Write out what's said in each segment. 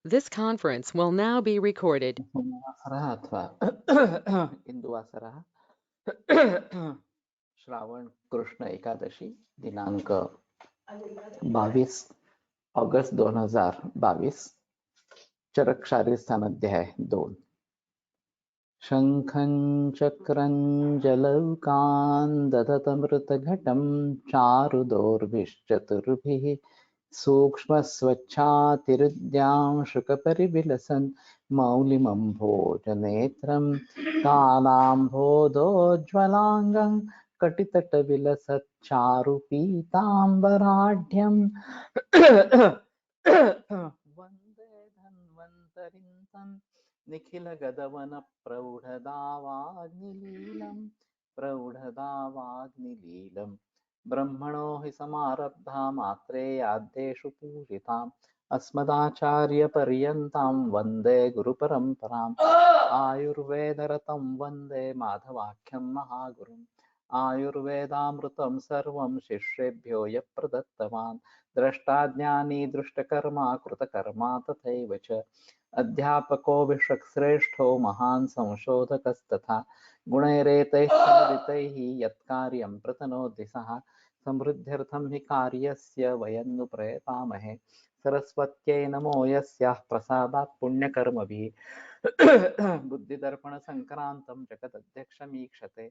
This conference will now be recorded. सोमवासरः अथवा इन्दुवासरः श्रावण कृष्ण एकादशी दिनांक 22 August 2022 चरक्षारी स्थान अध्याय 2 शंखं चक्रं जलौकान् दधतमृतघटं चारुदोर्भिश्चतुर्भिः सूक्ष्मस्वच्छातिरुद्यां शुकपरिविलसन् मौलिमम्भोजनेत्रं कालाम्भोदोज्ज्वलाङ्गं कटितटविलसच्चारुपीताम्बराढ्यं वन्दे धन्वन्तरिं तं निखिलगदवनप्रौढदावाग्निलीलं ब्रह्मणो हि समारब्धा मात्रेयाद्येषु पूजिताम् अस्मदाचार्यपर्यन्तां वन्दे गुरुपरम्पराम् आयुर्वेदरतं वन्दे माधवाख्यं महागुरुम् आयुर्वेदामृतं सर्वं शिष्येभ्यो यः प्रदत्तवान् द्रष्टाज्ञानी दृष्टकर्मा कृतकर्मा तथैव च अध्यापको विश्वश्रेष्ठो महान् संशोधकस्तथा गुणैरेतैश्च मुदितैः यत्कार्यं प्रतनोति सः समृद्ध्यर्थं हि कार्यस्य वयं नु प्रयतामहे सरस्वत्यै नमो यस्याः प्रसादात् पुण्यकर्मभिः बुद्धिदर्पणसङ्क्रान्तं जगदध्यक्षमीक्षते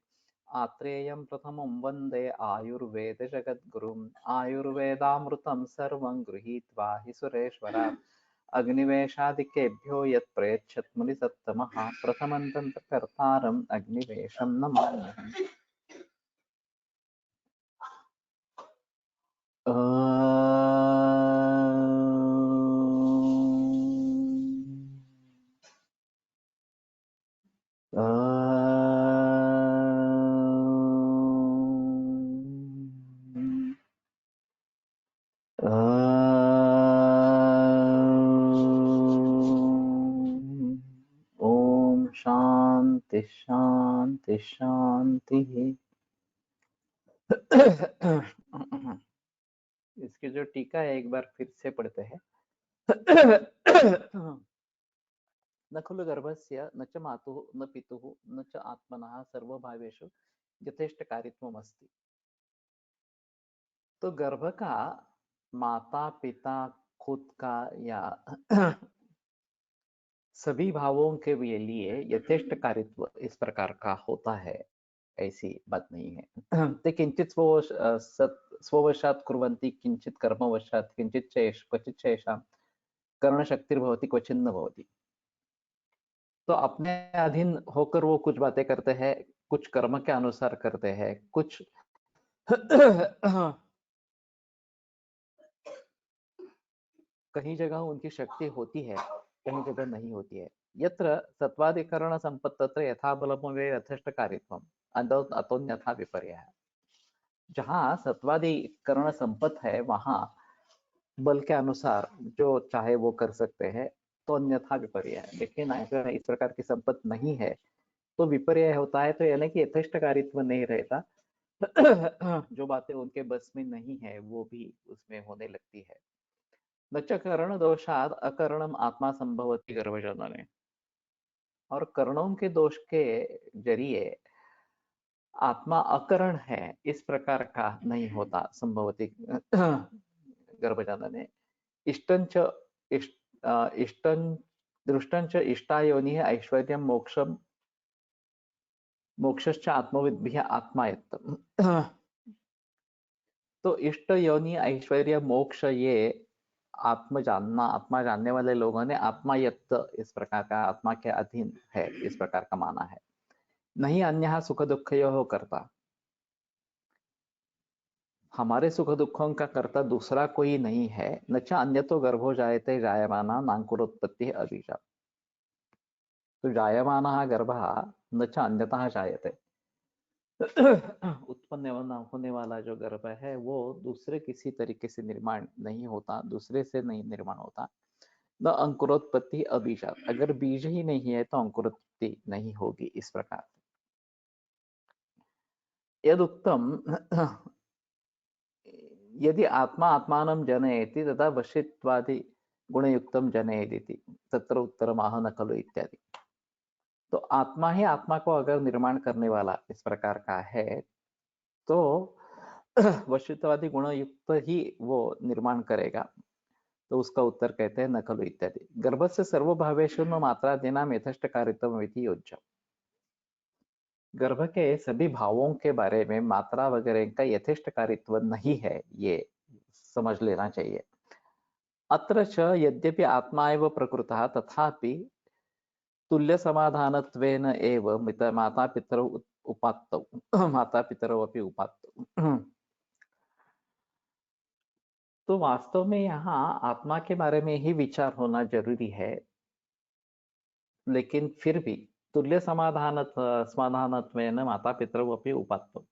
आत्रेयं प्रथमं वन्दे आयुर्वेदजगद्गुरुम् आयुर्वेदामृतं सर्वं गृहीत्वा हि सुरेश्वरात् अग्निवेशादिकेभ्यो यत् प्रयच्छत् मुनिसत्तमः प्रथमं तन्त्रकर्तारम् अग्निवेशं नमाम्यहम् ओम शांति शांति शांति। इसकी जो टीका है एक बार फिर से पढ़ते हैं। न खलु गर्भस्य न च मातुः न पितुः न च आत्मनः सर्वभावेषु यथेष्टकारित्वमस्ति। तो गर्भ का माता पिता खुद का या सभी भावों के लिए यथेष्ट कारित्व इस प्रकार का होता है, ऐसी बात नहीं है। ते किंचित स्ववशात् कुर्वन्ति किंचित कर्मवशात् किंचित क्वचित चेषां करणशक्तिर्भवति क्वचिन्न भवति। तो अपने अधीन होकर वो कुछ बातें करते हैं, कुछ कर्म के अनुसार करते हैं, कुछ कहीं जगह उनकी शक्ति होती है, कहीं जगह नहीं होती है। यत्र सत्वाधिकरण संपत् तत्र यथा बलमवे यथेष्ट कार्यत्वम अतोन्यथा विपर्यय। जहाँ सत्वाधिकरण संपत्त है वहां बल के अनुसार जो चाहे वो कर सकते हैं, तो अन्यथा विपर्यय है। लेकिन अगर इस प्रकार की संपत्ति नहीं है तो विपर्यय होता है। तो यानी कि यथेष्ट कारित्व नहीं रहता। जो बातें उनके बस में नहीं है वो भी उसमें होने लगती है। न च कर्ण दोषाद अकर्णम आत्मा संभवती गर्भजनने। और कर्णों के दोष के जरिए आत्मा अकरण है इस प्रकार का नहीं होता संभवती गर्भजनने। इष्टंच इष्टं दृष्टंच इष्टायोनि ऐश्वर्यं मोक्षम मोक्षश्च आत्मविद्भिः आत्मायत्तम। तो इष्ट योनि ऐश्वर्य मोक्ष ये आत्मा जानने वाले लोगों ने आत्मायत्त इस प्रकार का आत्मा के अधीन है इस प्रकार का माना है। नहीं अन्य सुख दुखयोः कर्ता। हमारे सुख दुखों का कर्ता दूसरा कोई नहीं है। न च अन्यतो गर्भो जायते जायमाना नांकुरोत्पत्ति अबीजा। तो जायमानः गर्भः न च अन्यतः जायते। उत्पन्न होने वाला जो गर्भ है वो दूसरे किसी तरीके से निर्माण नहीं होता, दूसरे से नहीं निर्माण होता। न अंकुरोत्पत्ति अबीजात। अगर बीज ही नहीं है तो अंकुरोत्पत्ति नहीं होगी इस प्रकार। यदुक्तम यदि आत्मा आत्मानं जनयति तदा वशित्वादि गुणयुक्तम जनयेदिति तत्र उत्तरमाह न खलु इत्यादि। तो आत्मा ही आत्मा को अगर निर्माण करने वाला इस प्रकार का है, तो वस्तुतवादी गुणयुक्त ही वो निर्माण करेगा। तो उसका उत्तर कहते हैं न खलु इत्यादि। गर्भस्य सर्वभावेषु न मात्रादीनां यथेष्टकारित्वमिति योज्यम्। गर्भ के सभी भावों के बारे में मात्रा वगैरह का यथेष्टकारित्व नहीं है, ये समझ लेना चाहिए। अत्र च यद्यपि आत्मा एव प्रकृतः तथापि तुल्यसमाधानत्वेन एव मातापितरौ उपात्तौ मातापितरौ अपि उपात्तौ। तो वास्तव में यहाँ आत्मा के बारे में ही विचार होना जरूरी है, लेकिन फिर भी तुल्य समाधानत्वेन मातापितरौ अपि उपात्तौ।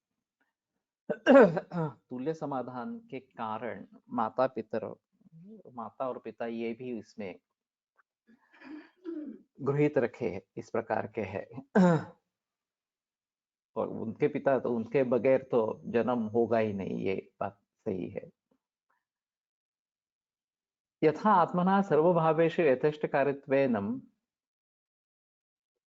तुल्य समाधान के कारण माता और पिता ये भी इसमें गृहीत रखे हैं, इस प्रकार के है। और उनके पिता तो उनके बगैर तो जन्म होगा ही नहीं, ये बात सही है। यथा आत्मना सर्वभावेषु यथेष्टकारित्वेन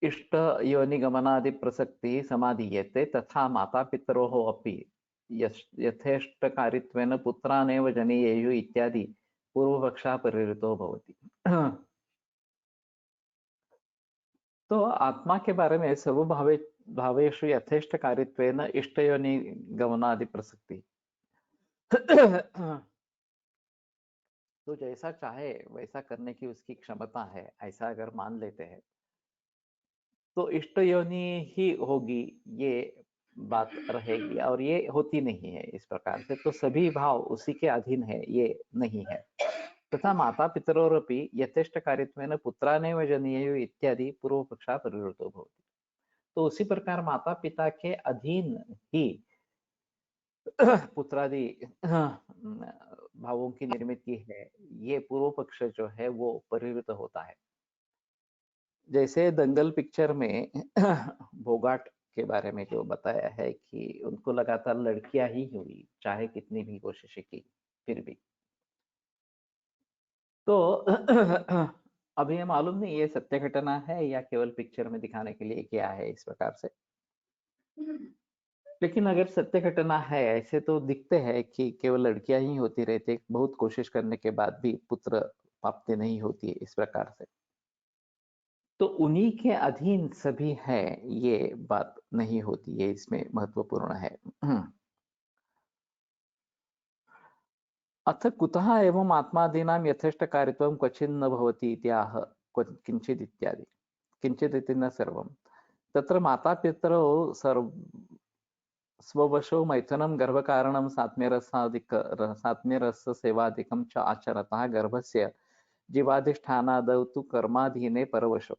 इष्ट योनिगमनादि प्रसक्ति समाधीयते, तथा मातापितरोः अपि यथेष्टकारित्वेन पुत्रानेव जनीयेयुः इत्यादि पूर्वपक्षः परिहृतो भवति। तो आत्मा के बारे में भावेषु यथेष्टकारित्वेन इष्टयोनि गमनादि प्रसक्ति। तो जैसा चाहे वैसा करने की उसकी क्षमता है, ऐसा अगर मान लेते हैं तो इष्ट योनि ही होगी, ये बात रहेगी, और ये होती नहीं है इस प्रकार से। तो सभी भाव उसी के अधीन है, ये नहीं है। तथा माता पितरोरपि यथेष्टकारित्वेन पुत्रानेव जनीयुः इत्यादि पूर्वपक्षः परिहृतो भवति। तो उसी प्रकार माता पिता के अधीन ही पुत्रादि भावों की निर्मिति है, ये पूर्व पक्ष जो है वो परिहृत होता है। जैसे दंगल पिक्चर में भोगाट के बारे में जो बताया है कि उनको लगातार लड़कियां ही हुई, चाहे कितनी भी कोशिशें की फिर भी। तो अभी ये मालूम नहीं ये सत्य घटना है या केवल पिक्चर में दिखाने के लिए किया है इस प्रकार से। लेकिन अगर सत्य घटना है, ऐसे तो दिखते हैं कि केवल लड़कियां ही होती रहती, बहुत कोशिश करने के बाद भी पुत्र प्राप्ति नहीं होती इस प्रकार से। तो उन्हीं के अधीन सभी है, ये बात नहीं होती है, इसमें महत्वपूर्ण है। अथ कुतः एवं आत्मादीनां यथेष्टकारित्वं क्वचिन्न भवति इत्याह किंचित् इत्यादि। किंचित् इति न सर्वं। तत्र मातापितरौ स्ववशो मैथुनं गर्भकारणं सात्म्यरसस्य सेवादिकं च आचरतः गर्भस्य जीवाधिष्ठानादौ तु कर्माधीने परवशो।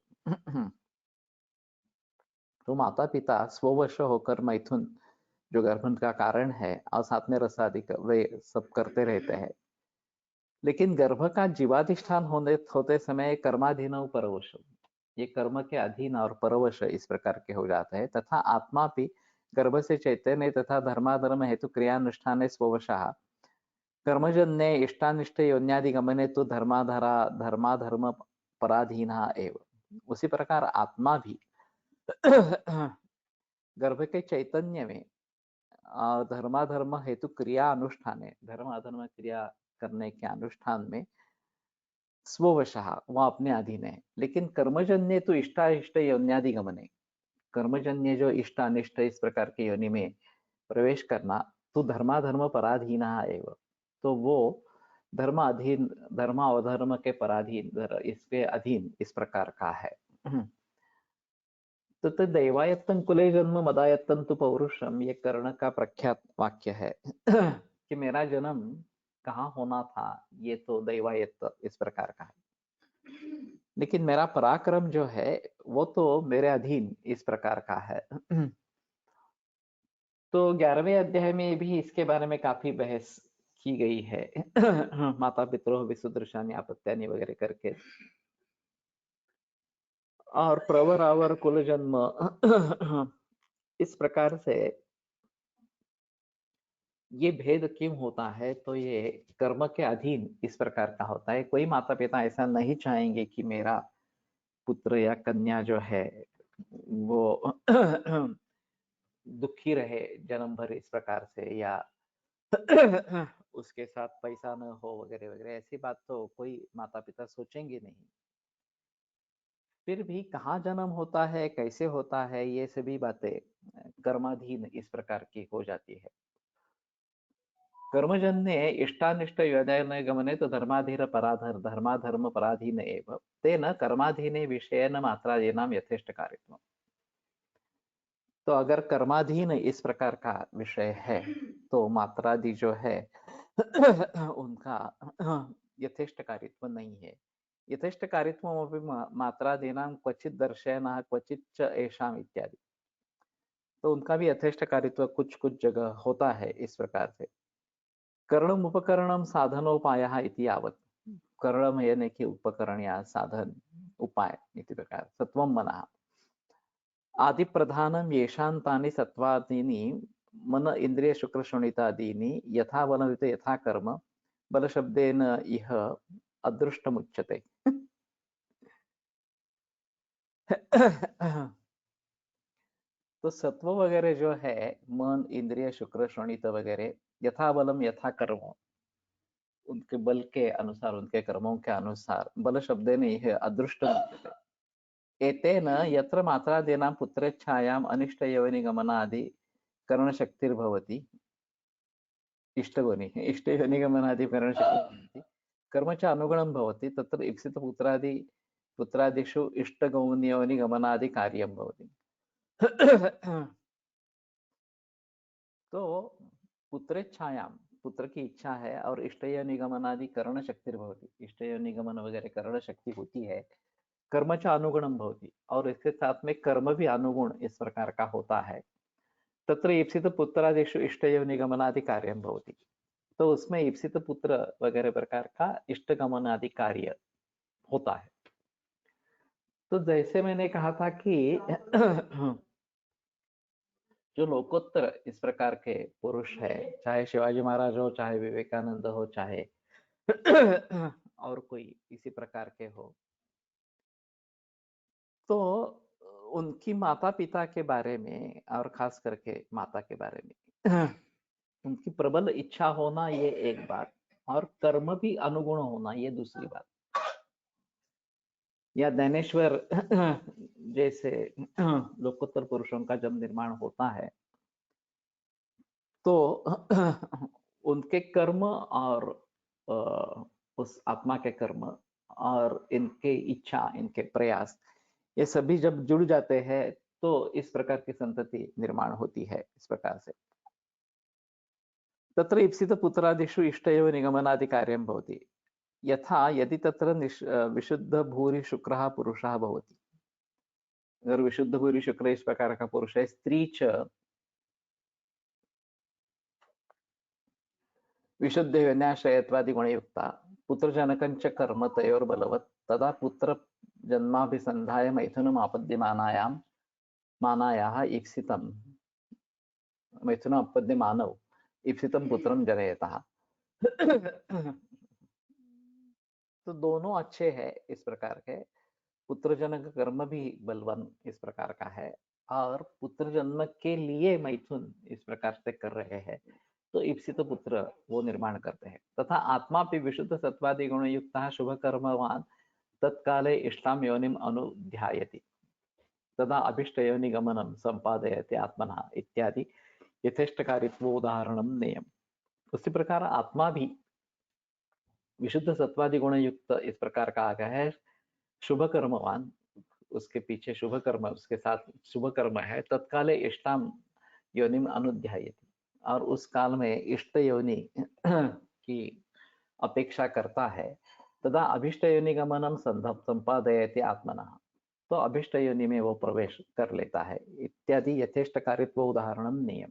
तो माता पिता स्ववश होकर मैथुन जो गर्भन का कारण है और सात्म्य रसादिक वे सब करते रहते हैं, लेकिन गर्भ का जीवाधिष्ठान होते समय कर्माधीन परवश, ये कर्म के अधीन और परवश इस प्रकार के हो जाते हैं। तथा आत्मा भी गर्भ से चैतन्य तथा धर्माधर्म हेतु क्रियानुष्ठाने स्ववशः कर्मजन्य इष्टानिष्ट योन्यादि गमने तो धर्माधर्म पराधीना एव। उसी प्रकार आत्मा भी गर्भ के चैतन्य में धर्माधर्म हेतु क्रिया अनुष्ठान, धर्म अधर्म क्रिया करने के अनुष्ठान में स्ववशः वह अपने अधीन है। लेकिन कर्मजन्य तो इष्टाइष्ट योन्यादि गमने, कर्मजन्य जो इष्ट अनिष्ट इस प्रकार के योनि में प्रवेश करना, तो धर्माधर्म पराधीना एव, तो वो धर्म अधीन, धर्म अधर्म के पराधीन, इसके अधीन इस प्रकार का है। तो दैवायत्तं कुले जन्म मदायत्तं तु पौरुषम, ये कर्ण का प्रख्यात वाक्य है कि मेरा जन्म कहाँ होना था, ये तो दैवायत्त इस प्रकार का है, लेकिन मेरा पराक्रम जो है वो तो मेरे अधीन इस प्रकार का है। तो 11वें अध्याय में भी इसके बारे में काफी बहस की गई है। माता पितरोः विसुदृशानि आपत्यानि वगैरह करके, और प्रवरावर कुल जन्म इस प्रकार से ये भेद क्यों होता है? तो ये कर्म के अधीन इस प्रकार का होता है। कोई माता-पिता ऐसा नहीं चाहेंगे कि मेरा पुत्र या कन्या जो है वो दुखी रहे जन्म भर इस प्रकार से, या उसके साथ पैसा न हो वगैरह वगैरह, ऐसी बात तो कोई माता पिता सोचेंगे नहीं। फिर भी कहाँ जन्म होता है, कैसे होता है, ये सभी बातें कर्माधीन इस प्रकार की हो जाती है। कर्मजन्ये इष्टानिष्ट योजन गमने तो धर्माधर्म पराधीन एव तेन कर्माधीने विषयेन मात्रादीनां यथेष्ट कार्यत्वम्। तो अगर कर्माधीन इस प्रकार का विषय है तो मात्रादि जो है उनका यथेष्ट कारित्व नहीं है। यथेष्ट कारित्वमपि मात्रादीनां क्वचित् दर्शयनः क्वचित् च येषाम् इत्यादि। तो उनका भी यथेष्ट कारित्व कुछ कुछ जगह होता है इस प्रकार से। करणम उपकरणम साधनोपायः इति यावत्। करणम यानी कि उपकरण या साधन उपाय इति प्रकार सत्वं मनः आदि प्रधानम येषान्तानि सत्वादीनि मन इंद्रिय शुक्र शोणितादीनि यथा बलवित यथा कर्म बल शब्देन इह अदृष्टमुच्यते। तो सत्व वगैरह जो है, मन इंद्रिय शुक्र शोणित वगैरह, यथा बलम यथा कर्म, उनके बल के अनुसार उनके कर्मों के अनुसार बल शब्देन इह अदृष्टमुच्यते। एतेन यत्र मात्रादीनां पुत्रेच्छायाम् अनिष्टयोनिगमनादि करणशक्तिर्भवति इष्टयोनिगमनादि करणशक्तिर्भवति कर्म च अनुगुणं भवति तत्र पुत्रादिषु इष्टगौन्योनिगमनादि कार्यं भवति। तो पुत्रेच्छायां, पुत्र की इच्छा है और इष्टयोनिगमनादि करण शक्तिर्भवति, इष्टयोनिगमन वगैरह करण शक्ति होती है, कर्म च अनुगुणं भवति, और इसके साथ में कर्म भी अनुगुण इस प्रकार का होता है। तत्र ईप्सित पुत्रादिषु इष्टयोनिगमनादि कार्यं भवति। तो उसमें ईप्सित पुत्र वगैरह प्रकार का इष्टगमनादि कार्य होता है। तो जैसे मैंने कहा था कि जो लोकोत्तर इस प्रकार के पुरुष है, चाहे शिवाजी महाराज हो, चाहे विवेकानंद हो, चाहे और कोई इसी प्रकार के हो, तो उनकी माता पिता के बारे में और खास करके माता के बारे में उनकी प्रबल इच्छा होना ये एक बात, और कर्म भी अनुगुण होना ये दूसरी बात। या ज्ञानेश्वर जैसे लोकोत्तर पुरुषों का जब निर्माण होता है तो उनके कर्म और उस आत्मा के कर्म और इनके इच्छा, इनके प्रयास, ये सभी जब जुड़ जाते हैं तो इस प्रकार की संतति निर्माण होती है इस प्रकार से। तत्र ईप्सित पुत्रादिषु इष्टैव निगमनादि कार्यं भवति। यथा यदि तत्र विशुद्ध भूरि शुक्रः पुरुषः भवति, अगर विशुद्ध भूरि शुक्र इस प्रकार का पुरुष है, स्त्री च विशुद्ध विन्याश्रयत्वादि गुणयुक्ता पुत्रजनकञ्च कर्म तयोर्बलवत् तदा पुत्र जन्माभिसन्धाय मैथुनम् आपद्यमानायां मानायाः ईप्सितं मैथुनम् आपद्यमानौ ईप्सितं पुत्रं जनयतः। तो दोनों अच्छे हैं इस प्रकार के। पुत्र जनक कर्म भी बलवान इस प्रकार का है, और पुत्र जन्म के लिए मैथुन इस प्रकार से कर रहे हैं, तो ईप्सित पुत्र वो निर्माण करते हैं। तथा आत्मा भी विशुद्ध सत्वादि गुण युक्त शुभ कर्मवान तत्काले इष्टाम योनिम अनुध्यायति तदा अभिष्ट योनि गमनम संपादयति आत्मना इत्यादि यथेष्टकारित्व उदाहरणम नेयम। उसी प्रकार आत्मा भी विशुद्ध सत्वादि गुण युक्त इस प्रकार का आ गया है, शुभ कर्मवान, उसके पीछे शुभ कर्म, उसके साथ शुभ कर्म है, तत्काले इष्टाम योनिम अनुध्यायति, और उस काल में इष्ट योनि की अपेक्षा करता है। तदा अभिष्ट योनि गमनम संपादयति आत्मना, तो अभिष्ट योनि में वो प्रवेश कर लेता है इत्यादि यथेष्ट कारित्व उदाहरणम नियम।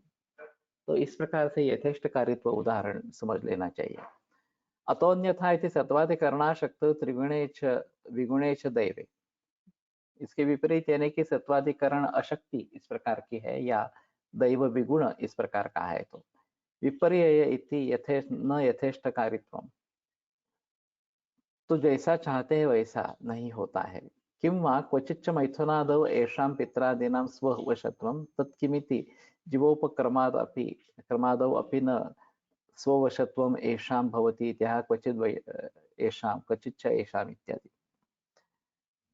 तो इस प्रकार से यथेष्ट कारित्व उदाहरण समझ लेना चाहिए। अतोन्यथा इति सत्वादिकरणाशक्त त्रिगुणे च विगुणे च दैवे, इसके विपरीत यानी कि सत्वाधिकरण अशक्ति इस प्रकार की है या दैव विगुण इस प्रकार का है, तो विपर्यय इति न यथेष्टकारित्वम। तो जैसा चाहते हैं वैसा नहीं होता है। किं वा क्वचिच्च मैथुनादौ येषां पित्रादीनां स्ववशत्वं तत्किमिति जीवोपक्रमादपि क्रमादौ अपि न स्ववशत्वम येषां भवति इत्यः क्वचित् येषां क्वचिच्च येषाम् इत्यादि।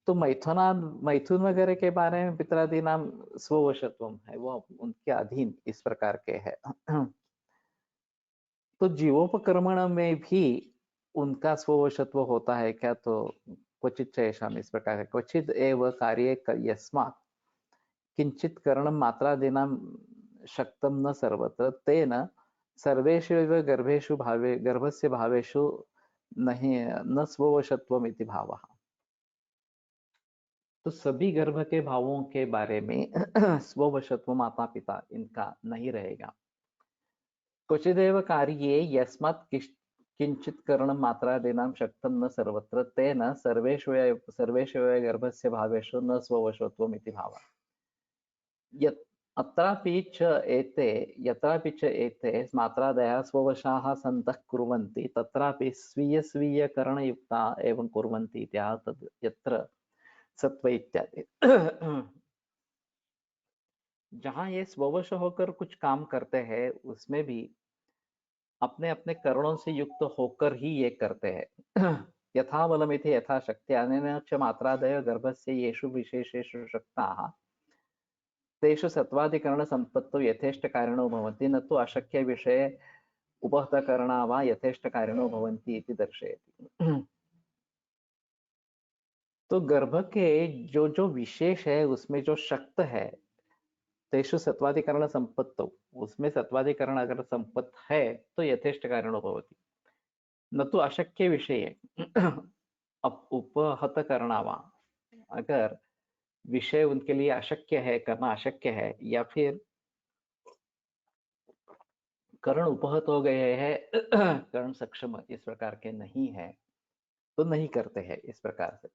तो मैथुन वगैरह के बारे में पितरादि नाम स्ववशत्वम है, वो उनके अधीन इस प्रकार के है। तो जीवोपक्रमण में भी उनका स्ववशत्व होता है क्या? तो क्वचित ऐसा इस प्रकार है। क्वचित एव कार्ये यस्मात् किंचित करणं मात्रादीनां शक्तं न सर्वत्र तेन सर्वेषु एव गर्भेषु भावे गर्भस्य भावेषु नहीं न स्ववशत्वम इति भावः। तो सभी गर्भ के भावों के बारे में स्ववशत्व माता पिता इनका नहीं रहेगा। क्वचिदेव कार्ये यस्मात् किंचित करणं मात्रादीनां शक्तं न सर्वत्र तेन सर्वेषु एव गर्भस्य भावेषु न स्ववशत्वम् इति भावः। अत्रापि च एते मात्रादयः स्ववशाः सन्तः कुर्वन्ति तत्रापि स्वीय करणयुक्ता एवं कुर्वन्ति इत्यः तद् यत्र सत्व इत्यादि। जहां ये स्ववश होकर कुछ काम करते हैं उसमें भी अपने अपने करणों से युक्त होकर ही ये करते हैं। यथा बलमिति यथा शक्ति अनेन च मात्रादय गर्भस्य येषु विशेषेषु शक्ताः तेषु सत्वादिकरण संपत्तौ यथेष्टकारिणो भवन्ति न तु अशक्य विषये उपहतकरणा वा यथेष्टकारिणो भवन्ति इति दर्शयति। तो गर्भ के जो जो विशेष है उसमें जो शक्त है तेषु सत्वादिकरण संपत्तौ, उसमें सत्वादिकरण अगर संपत्त है तो यथेष्ट कारणो भवति न तो अशक्य विषय उपहत करणावा। अगर विषय उनके लिए अशक्य है, करना अशक्य है या फिर कर्ण उपहत हो गए हैं, कर्ण सक्षम इस प्रकार के नहीं है तो नहीं करते हैं इस प्रकार से।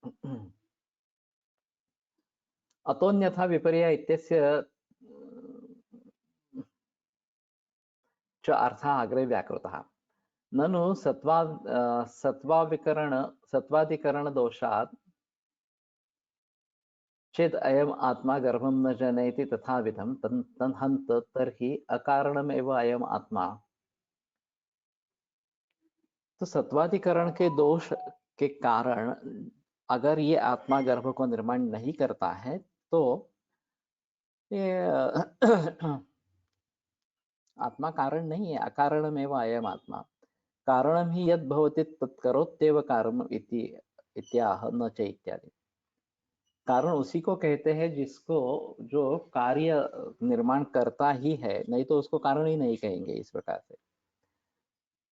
अतोन्यथा विपर्य इत्यस्य च अर्थः अग्रे व्याकृतः। ननु सत्वादिकरण दोषात् चेद अयम आत्मा गर्भं न जनयति तथाविधं तन्हन्त तर्हि अकारणमेव अयम आत्मा। तो सत्वादिकरण के दोष के कारण अगर ये आत्मा गर्भ को निर्माण नहीं करता है तो ये आत्मा कारण नहीं है, अकारणमेव अयम आत्मा। कारणं हि यद् भवति तत् करोत्येव कार्यम् इति इत्याह न च इत्यादि। कारण उसी को कहते हैं जिसको जो कार्य निर्माण करता ही है, नहीं तो उसको कारण ही नहीं कहेंगे इस प्रकार से।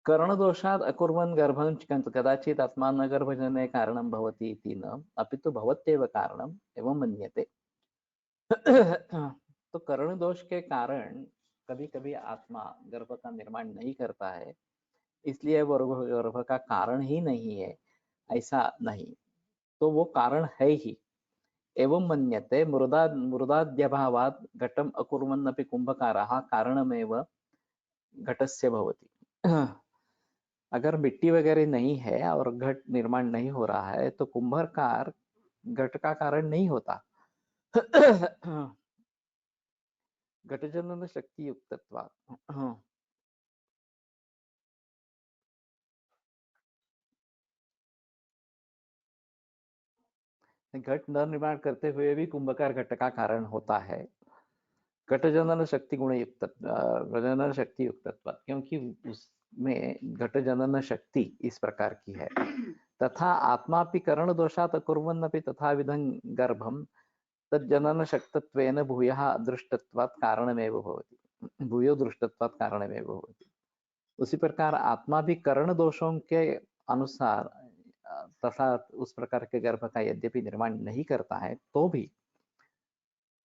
कर्ण दोषात् अकुर्वन् गर्भं कदाचित् आत्मा न गर्भजनने कारणं भवति इति न, अपि तु भवत्येव कारणम् एवं मन्यते। तो कर्ण दोष के कारण कभी कभी आत्मा गर्भ का निर्माण नहीं करता है, इसलिए वो गर्भ का कारण ही नहीं है, ऐसा नहीं। तो वो कारण है ही। एवं मन्यते मृदाद्यभावात् घटम् अकुर्वन्नपि कुंभकारः कारणमेव घटस्य भवति। अगर मिट्टी वगैरह नहीं है और घट निर्माण नहीं हो रहा है तो कुंभकार घट का कारण नहीं होता। घटजनन शक्ति युक्तत्वात्। घट न निर्माण करते हुए भी कुंभकार घट का कारण होता है। घटजनन शक्ति गुण युक्त जनन शक्ति युक्तत्व, क्योंकि उसमें घट जनन शक्ति इस प्रकार की है। तथा आत्मापि करण दोषात् कुर्वन्नपि तथा विधं गर्भम तज्जनन शक्तत्वेन भूयः दृष्टत्वात् कारणमेव भवति। भूयो दृष्टत्वात् कारणमेव भवति। उसी प्रकार आत्मा भी करण दोषों के अनुसार तथा उस प्रकार के गर्भ का यद्यपि निर्माण नहीं करता है तो भी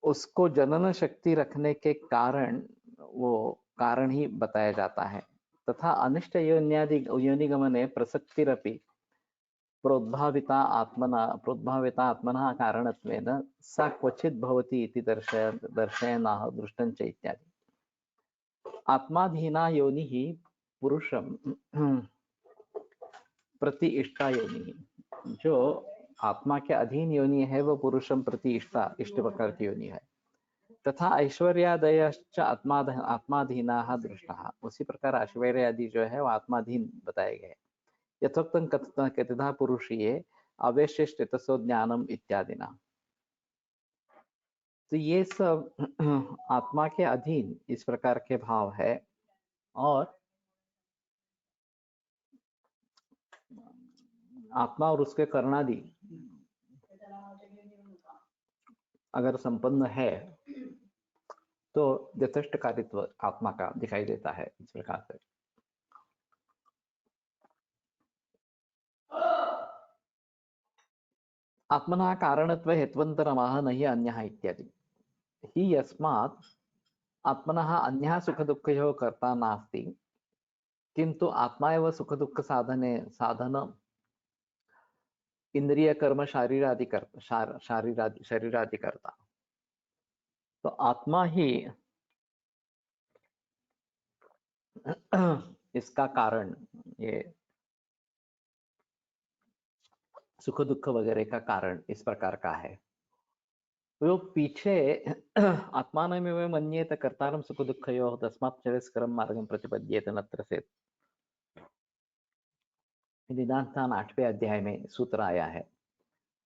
उसको जनन शक्ति रखने के कारण वो कारण ही बताया जाता है। तथा अनिष्ट योनिगमने प्रसक्तिरपि प्रोद्भाविता आत्मनः कारणत्वेन सा क्वचित् भवति इति दर्शयन्नाह दृष्टं च इत्यादि। आत्माधीना योनि ही पुरुषम प्रति इष्टा योनि, जो आत्मा के अधीन योनि है वो पुरुषम प्रति इष्ट प्रकार की योनि है। तथा ऐश्वर्यादयश्च आत्माधीना दृष्टा, उसी प्रकार ऐश्वर्य आदि जो है वो आत्माधीन बताए गए। यथोक्तं कथिता पुरुषीय आवेश्यस्थितसो ज्ञानम इत्यादिना। तो ये सब आत्मा के अधीन इस प्रकार के भाव है, और आत्मा और उसके कर्णादि अगर संपन्न है तो यथेष्ट कारित्व आत्मा का दिखाई देता है इस प्रकार से। आत्मना कारणत्व हेत्वंतरमाह नहीं अन्यः इत्यादि ही यस्मात् आत्मनः अन्यः सुख दुःखयोः कर्ता नास्ति, किंतु आत्मा एव सुख दुःख साधन इंद्रिय कर्म शरीरादि करता। तो आत्मा ही इसका कारण, ये सुख दुख वगैरह का कारण इस प्रकार का है। तो पीछे आत्मानमेव मन्येत कर्तारं सुख दुःखयोः तस्मात् तिरस्करं मार्गं प्रतिपद्येत नत्र सेत्, वेदांतान 8वें अध्याय में सूत्र आया है,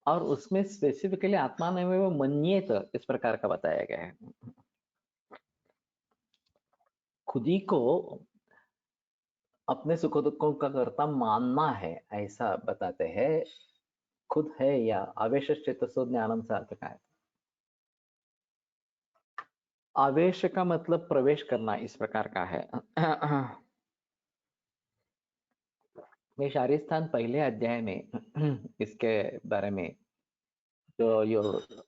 और उसमें स्पेसिफिकली आत्मानमेव मन्येत इस प्रकार का बताया गया है। खुद ही को अपने सुख दुखों का कर्ता मानना है ऐसा बताते हैं। खुद है या आवेश चेतसो ज्ञानम सार्थक है। आवेश का मतलब प्रवेश करना इस प्रकार का है। मैं शारीस्थान पहले अध्याय में इसके बारे में जो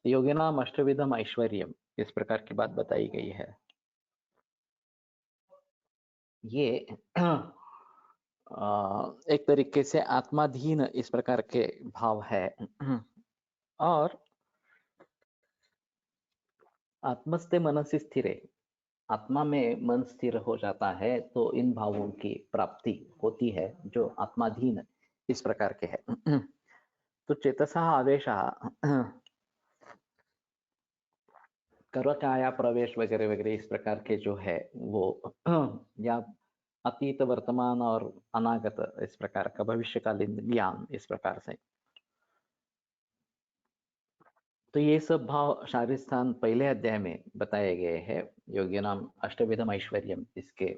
योगिनाम अष्टविधम ऐश्वर्यम इस प्रकार की बात बताई गई है। ये एक तरीके से आत्माधीन इस प्रकार के भाव है, और आत्मस्ते मनसी स्थिरे, आत्मा में मन स्थिर हो जाता है तो इन भावों की प्राप्ति होती है जो आत्माधीन इस प्रकार के है। तो चेतसा आवेश कर्वकाया प्रवेश वगैरह वगैरह इस प्रकार के जो है वो या अतीत वर्तमान और अनागत इस प्रकार का भविष्यकालीन ज्ञान इस प्रकार से। तो ये सब भाव शारीस्थान पहले अध्याय में बताए गए हैं योगी नाम अष्टविधम ऐश्वर्यम इसके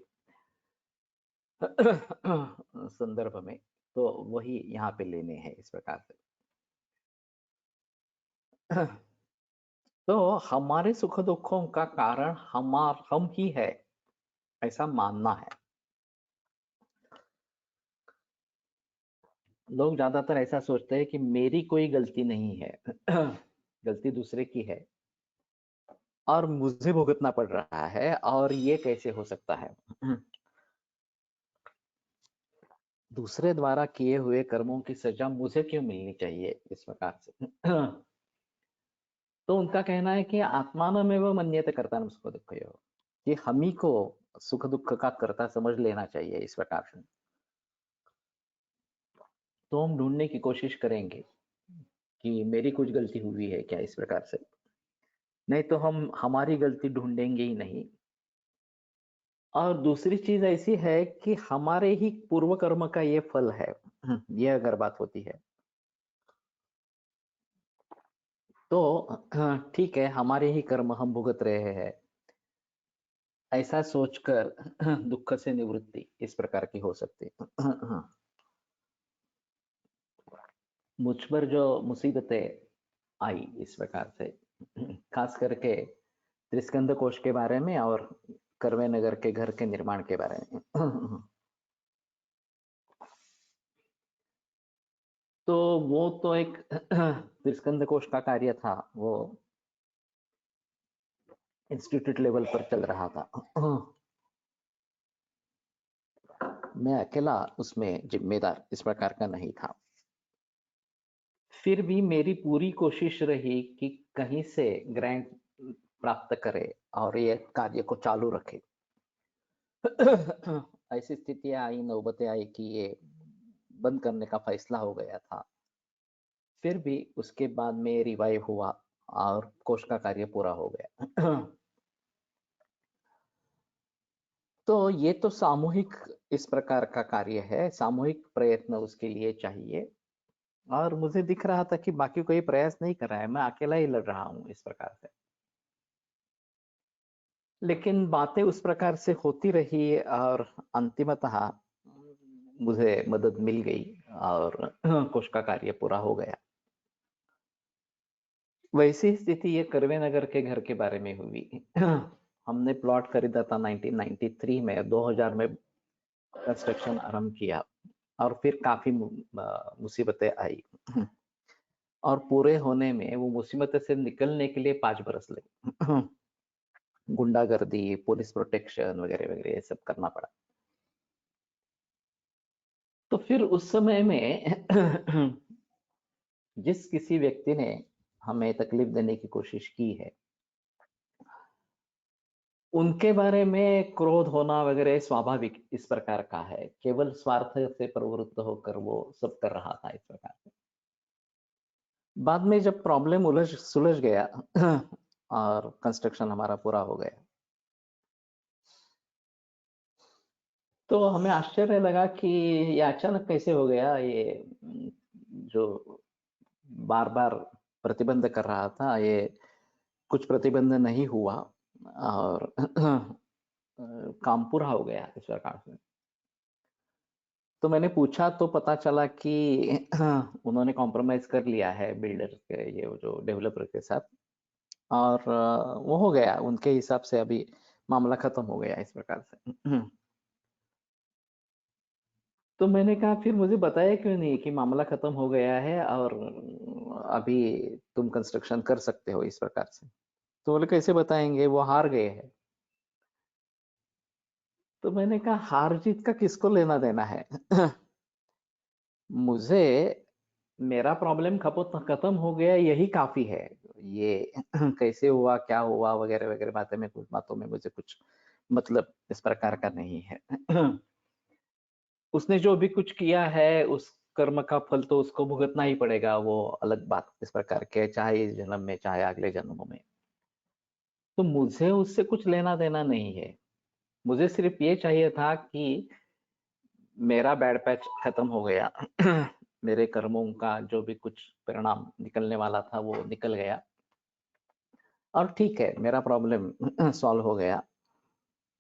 संदर्भ में। तो वही यहाँ पे लेने हैं इस प्रकार से। तो हमारे सुख दुखों का कारण हम ही है ऐसा मानना है। लोग ज्यादातर ऐसा सोचते हैं कि मेरी कोई गलती नहीं है, गलती दूसरे की है और मुझे भुगतना पड़ रहा है, और ये कैसे हो सकता है। दूसरे द्वारा किए हुए कर्मों की सजा मुझे क्यों मिलनी चाहिए इस प्रकार से। तो उनका कहना है कि आत्मानमेव मन्यते कर्ता सुख दुख, कि हम ही को सुख दुख का कर्ता समझ लेना चाहिए इस प्रकार से। तो हम ढूंढने की कोशिश करेंगे कि मेरी कुछ गलती हुई है क्या इस प्रकार से, नहीं तो हम हमारी गलती ढूंढेंगे ही नहीं। और दूसरी चीज ऐसी है कि हमारे ही पूर्व कर्म का ये फल है, ये अगर बात होती है तो ठीक है, हमारे ही कर्म हम भुगत रहे हैं ऐसा सोचकर दुख से निवृत्ति इस प्रकार की हो सकती है। मुझ पर जो मुसीबतें आई इस प्रकार से, खास करके त्रिस्कंद कोश के बारे में और करवे नगर के घर के निर्माण के बारे में, तो वो तो एक त्रिस्कंद कोश का कार्य था, वो इंस्टीट्यूट लेवल पर चल रहा था। मैं अकेला उसमें जिम्मेदार इस प्रकार का नहीं था। फिर भी मेरी पूरी कोशिश रही कि कहीं से ग्रांट प्राप्त करे और ये कार्य को चालू रखे। ऐसी स्थितियां आई, नौबतें आई कि ये बंद करने का फैसला हो गया था। फिर भी उसके बाद में रिवाइव हुआ और कोष का कार्य पूरा हो गया। तो ये तो सामूहिक इस प्रकार का कार्य है, सामूहिक प्रयत्न उसके लिए चाहिए। और मुझे दिख रहा था कि बाकी कोई प्रयास नहीं कर रहा है, मैं अकेला ही लड़ रहा हूँ इस प्रकार से। लेकिन बातें उस प्रकार से होती रही और अंतिमतः मुझे मदद मिल गई और कोष का कार्य पूरा हो गया। वैसी स्थिति ये करवे नगर के घर के बारे में हुई। हमने प्लॉट खरीदा था 1993 में, 2000 में कंस्ट्रक्शन आरंभ किया और फिर काफी मुसीबतें आई। और पूरे होने में, वो मुसीबतें से निकलने के लिए 5 बरस लगे। गुंडागर्दी, पुलिस प्रोटेक्शन वगैरह वगैरह ये सब करना पड़ा। तो फिर उस समय में जिस किसी व्यक्ति ने हमें तकलीफ देने की कोशिश की है, उनके बारे में क्रोध होना वगैरह स्वाभाविक इस प्रकार का है। केवल स्वार्थ से प्रवृत्त होकर वो सब कर रहा था इस प्रकार से। बाद में जब प्रॉब्लम उलझ सुलझ गया और कंस्ट्रक्शन हमारा पूरा हो गया, तो हमें आश्चर्य लगा कि ये अचानक कैसे हो गया। ये जो बार बार प्रतिबंध कर रहा था, ये कुछ प्रतिबंध नहीं हुआ और काम पूरा हो गया इस प्रकार से। तो मैंने पूछा तो पता चला कि उन्होंने कॉम्प्रोमाइज कर लिया है बिल्डर के, ये जो डेवलपर के साथ, और वो हो गया उनके हिसाब से। अभी मामला खत्म हो गया इस प्रकार से। तो मैंने कहा फिर मुझे बताया क्यों नहीं कि मामला खत्म हो गया है और अभी तुम कंस्ट्रक्शन कर सकते हो इस प्रकार से। तो बोले कैसे बताएंगे, वो हार गए हैं। तो मैंने कहा हार जीत का किसको लेना देना है। मुझे मेरा प्रॉब्लम खत्म हो गया, यही काफी है। ये कैसे हुआ, क्या हुआ वगैरह वगैरह बातें में, कुछ बातों में मुझे कुछ मतलब इस प्रकार का नहीं है। उसने जो भी कुछ किया है, उस कर्म का फल तो उसको भुगतना ही पड़ेगा, वो अलग बात इस प्रकार के, चाहे इस जन्म में चाहे अगले जन्मों में। तो मुझे उससे कुछ लेना देना नहीं है। मुझे सिर्फ ये चाहिए था कि मेरा बैड पैच खत्म हो गया। मेरे कर्मों का जो भी कुछ परिणाम निकलने वाला था वो निकल गया और ठीक है, मेरा प्रॉब्लम सॉल्व हो गया,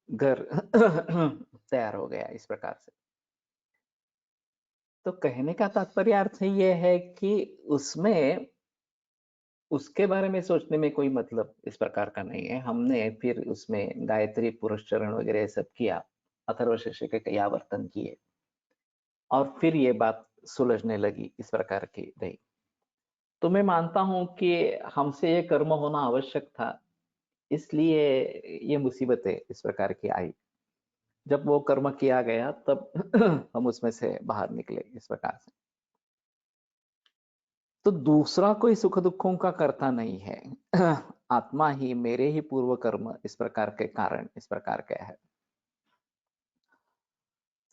घर तैयार हो गया इस प्रकार से। तो कहने का तात्पर्य अर्थ ये है कि उसमें उसके बारे में सोचने में कोई मतलब इस प्रकार का नहीं है। हमने फिर उसमें गायत्री पुरस्चरण वगैरह सब किया, अथर्वशीर्ष के कई आवर्तन किए और फिर ये बात सुलझने लगी इस प्रकार की रही। तो मैं मानता हूं कि हमसे ये कर्म होना आवश्यक था, इसलिए ये मुसीबतें इस प्रकार की आई। जब वो कर्म किया गया तब हम उसमें से बाहर निकले इस प्रकार से। तो दूसरा कोई सुख दुखों का कर्ता नहीं है। आत्मा ही, मेरे ही पूर्व कर्म इस प्रकार के कारण इस प्रकार के है।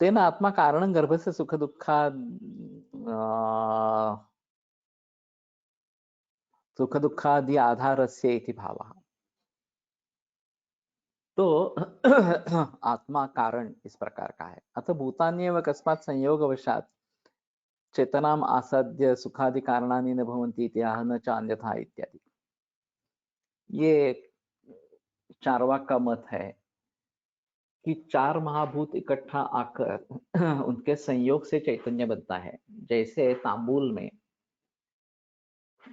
तेन आत्मा कारण गर्भ से सुख दुखा सुख दुखादि आधारस्य इति भावः। तो आत्मा कारण इस प्रकार का है। अतः भूतान्येव अकस्मात् संयोगवशात् चेतनाम आसाद्य सुखादि कारणानि न भवन्ति इति आह न च अन्यथा इत्यादि। ये चार्वाक का मत है कि 4 महाभूत इकट्ठा आकर उनके संयोग से चैतन्य बनता है। जैसे तांबूल में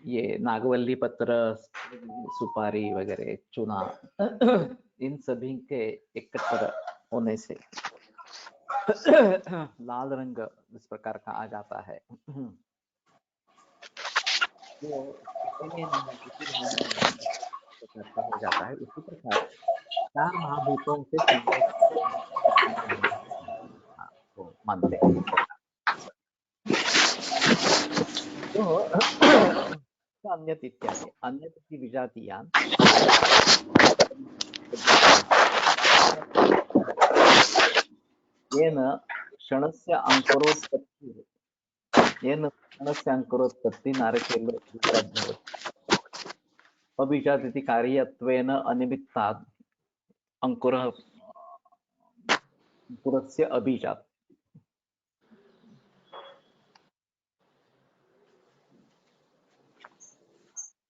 ये नागवल्ली पत्र, सुपारी वगैरह, चूना, इन सभी के एकत्र होने से लाल रंग इस प्रकार का आ जाता है। वो किसी में नहीं, किसी भाव में नहीं इस प्रकार का हो जाता है। उसी प्रकार 4 महाभूतों से संयोग को मानते हैं इस प्रकार। तो अन्यत इत्यादि, अन्यत की विजातीयान येन क्षणस्य अंकुरोत्पत्ति येन क्षणस्य अंकुरोत्पत्ति नारिकेल बीजात् भवति अबीजात् इति कार्यत्वेन अनिमित्तात् अंकुरस्य अबीजात्।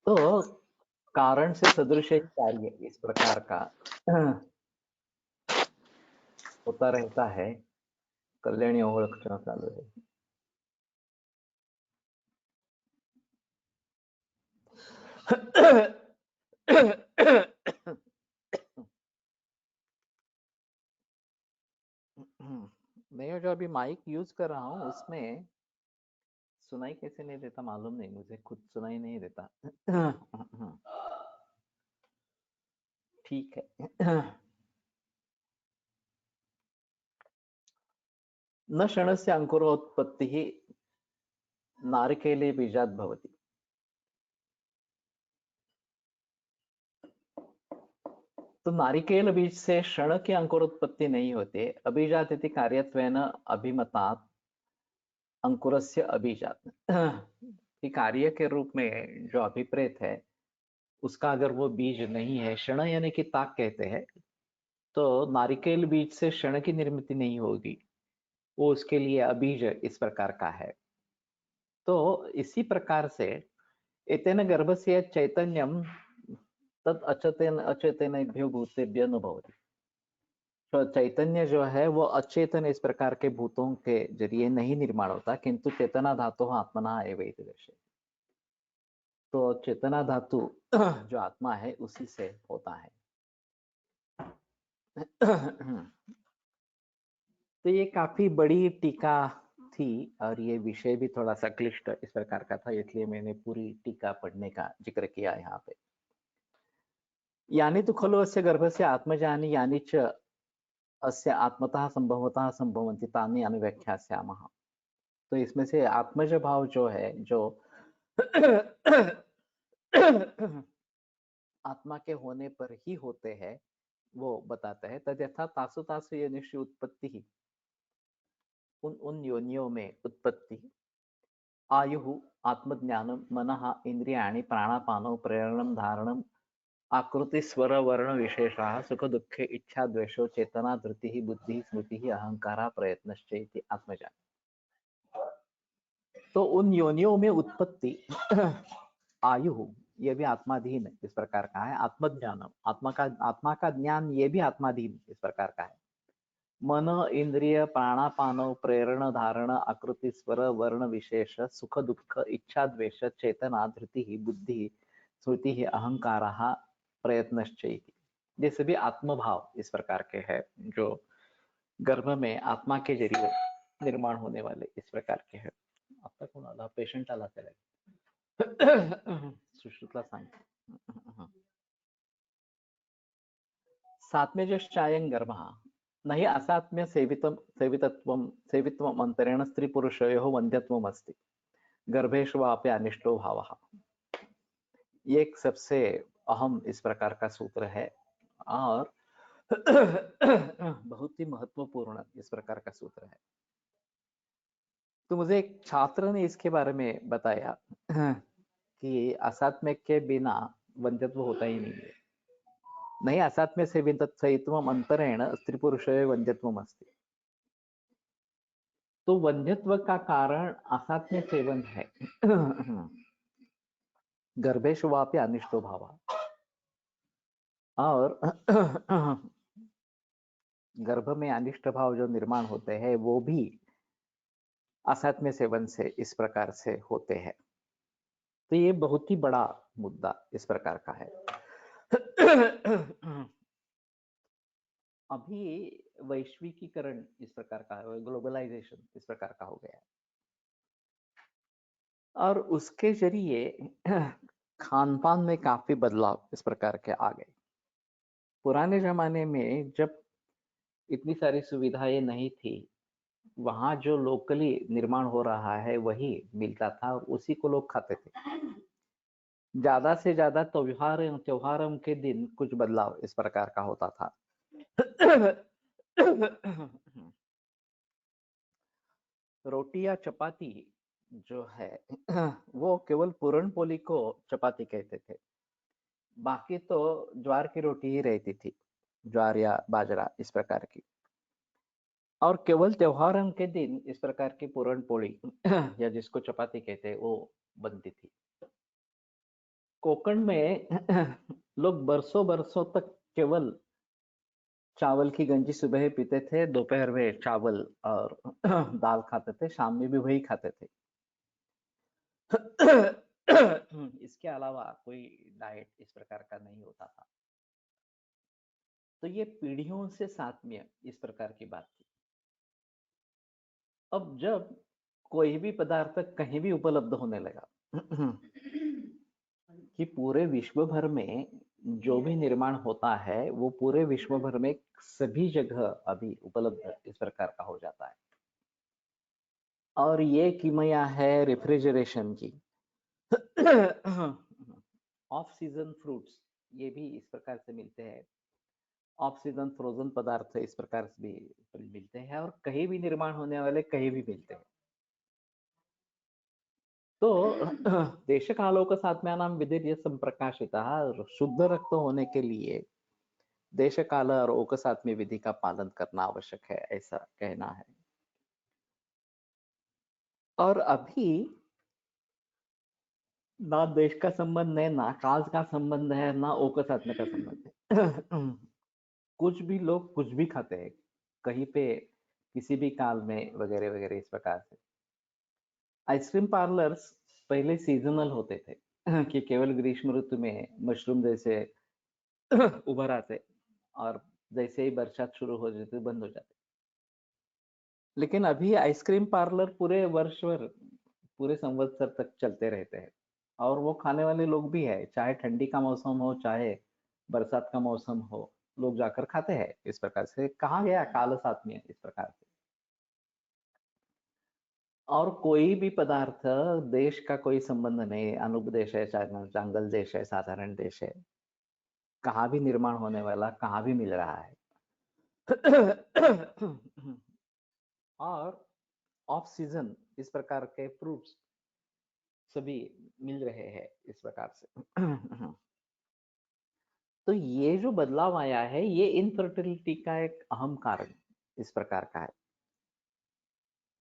तो कारण से सदृश ही कार्य इस प्रकार का होता रहता है। कल्याणी ओळखणं चालू है। मैं जो अभी माइक यूज कर रहा हूँ उसमें सुनाई कैसे नहीं देता मालूम नहीं, मुझे खुद सुनाई नहीं देता। ठीक है। न क्षणस्य अंकुरोत्पत्तिः नारिकेले बीजात् भवति। तो नारिकेल बीज से क्षण की अंकुरोत्पत्ति नहीं होते। अबीजात इति कार्यत्वेन अभिमतात् अंकुरस्य अबीजात। कि कार्य के रूप में जो अभिप्रेत है उसका अगर वो बीज नहीं है, क्षण यानी कि ताक कहते हैं, तो नारिकेल बीज से क्षण की निर्मिति नहीं होगी, वो उसके लिए अबीज इस प्रकार का है। तो इसी प्रकार से एतेन गर्भस्य चैतन्यम तत् अचेतनेभ्यो भूतेभ्यो न भवति। तो चैतन्य जो है वो अचेतन इस प्रकार के भूतों के जरिए नहीं निर्माण होता, किंतु चेतना धातु आत्मना एव इति दर्शयति। तो चेतना धातु जो आत्मा है उसी से होता है। तो ये काफी बड़ी टीका थी और ये विषय भी थोड़ा सा क्लिष्ट इस प्रकार का था, इसलिए मैंने पूरी टीका पढ़ने का जिक्र किया यहाँ पे। यानी तो खलु अस्य गर्भस्य आत्मजानि यानी च अस्य आत्मतः संभवतः संभवन्ति तानि अनुव्याख्यास्यामः। तो इसमें से आत्मज भाव जो है, जो आत्मा के होने पर ही होते हैं, वो बताता है। तद्यथा तासु तासु योनिषु उत्पत्ति ही, उन योनियों में उत्पत्ति, आयु, आत्मज्ञानम, मनः, इंद्रियाणि, प्राणापानौ, प्रेरणम, धारणम, आकृति, स्वर, वर्ण विशेषाः, सुख दुःखे, इच्छा द्वेषो, चेतना, धृतिः, बुद्धिः, स्मृतिः, अहंकारः, प्रयत्नश्च इति आत्मज्ञान। तो उन योनियों में उत्पत्ति, आयु, ये भी आत्माधीन इस प्रकार का है। आत्मज्ञानम, आत्मा का ज्ञान ये भी आत्माधीन इस प्रकार का है। मन, इंद्रिय, प्राणापानौ, प्रेरण, धारण, आकृति, स्वर, वर्ण विशेष, सुख दुःख, इच्छा द्वेष, चेतना, धृति, बुद्धि, स्मृति, अहंकारः, प्रयत्नश्च इति। ये सभी आत्मभाव इस प्रकार के हैं जो गर्भ में आत्मा के जरिए निर्माण होने वाले इस प्रकार के हैं। आता कोण आला? पेशंट आला त्याला सुश्रुतला सांग। सात्म्यजश्चायं गर्भः नहि असात्म्य सेवित्वम् अंतरेण स्त्री पुरुषयोः वन्ध्यत्वम् अस्ति गर्भेषु वापि अनिष्टो भावः। ये एक सबसे अहम इस प्रकार का सूत्र है और बहुत ही महत्वपूर्ण इस प्रकार का सूत्र है। तो मुझे एक छात्र ने इसके बारे में बताया कि असात्म्य के बिना वन्ध्यत्व होता ही नहीं है। नहीं असात्म्य सेवित्वम् अंतरेण स्त्री पुरुषयोः वन्ध्यत्वम् अस्ति। तो वन्ध्यत्व का कारण असात्म्य सेवन है। गर्भेषु वापि अनिष्टो भाव, और गर्भ में अनिष्ट भाव जो निर्माण होते हैं वो भी असात्म्य सेवन से इस प्रकार से होते हैं। तो ये बहुत ही बड़ा मुद्दा इस प्रकार का है। अभी वैश्विकीकरण इस प्रकार का है, ग्लोबलाइजेशन इस प्रकार का हो गया है और उसके जरिए खान पान में काफी बदलाव इस प्रकार के आ गए। पुराने जमाने में जब इतनी सारी सुविधाएं नहीं थी, वहां जो लोकली निर्माण हो रहा है वही मिलता था और उसी को लोग खाते थे। ज्यादा से ज्यादा त्योहारों के दिन कुछ बदलाव इस प्रकार का होता था। रोटी या चपाती जो है वो केवल पूरन पोली को चपाती कहते थे। बाकी तो ज्वार की रोटी ही रहती थी, ज्वार या बाजरा इस प्रकार की। और केवल त्योहारों के दिन इस प्रकार की पूरन पोली या जिसको चपाती कहते हैं वो बनती थी। कोकण में लोग बरसों बरसों तक केवल चावल की गंजी सुबह पीते थे, दोपहर में चावल और दाल खाते थे, शाम में भी वही खाते थे। इसके अलावा कोई डाइट इस प्रकार का नहीं होता था। तो ये पीढ़ियों से सात्म्य इस प्रकार की बात थी। अब जब कोई भी पदार्थ कहीं भी उपलब्ध होने लगा कि पूरे विश्व भर में जो भी निर्माण होता है वो पूरे विश्व भर में सभी जगह अभी उपलब्ध इस प्रकार का हो जाता है। और ये किमया है रेफ्रिजरेशन की। ऑफ सीजन फ्रूट्स ये भी इस प्रकार से मिलते हैं। ऑफ सीजन फ्रोजन पदार्थ इस प्रकार से भी मिलते हैं और कहीं भी निर्माण होने वाले कहीं भी मिलते हैं। तो देशकालोकसात्म्यानां विधिर्य संप्रकाशितः, शुद्ध रक्त होने के लिए देश काल और ओकसात्म्य विधि का पालन करना आवश्यक है, ऐसा कहना है। और अभी ना देश का संबंध है, ना काल का संबंध है, ना ओकसात्म्य का संबंध है। कुछ भी लोग कुछ भी खाते हैं कहीं पे किसी भी काल में वगैरह वगैरह इस प्रकार से। आइसक्रीम पार्लर्स पहले सीजनल होते थे कि केवल ग्रीष्म ऋतु में मशरूम जैसे उभर आते और जैसे ही बरसात शुरू हो जाती बंद हो जाते। लेकिन अभी आइसक्रीम पार्लर पूरे वर्ष भर पूरे संवत्सर तक चलते रहते हैं और वो खाने वाले लोग भी है, चाहे ठंडी का मौसम हो चाहे बरसात का मौसम हो, लोग जाकर खाते हैं। इस प्रकार से कहा गया काल सात्म्य इस प्रकार से। और कोई भी पदार्थ देश का कोई संबंध नहीं, अनुपदेश है चाहे जंगल देश है साधारण देश है, कहाँ भी निर्माण होने वाला कहाँ भी मिल रहा है। और ऑफ सीजन इस प्रकार के फ्रूट्स सभी मिल रहे हैं इस प्रकार से। तो ये जो बदलाव आया है ये इनफर्टिलिटी का एक अहम कारण इस प्रकार का है।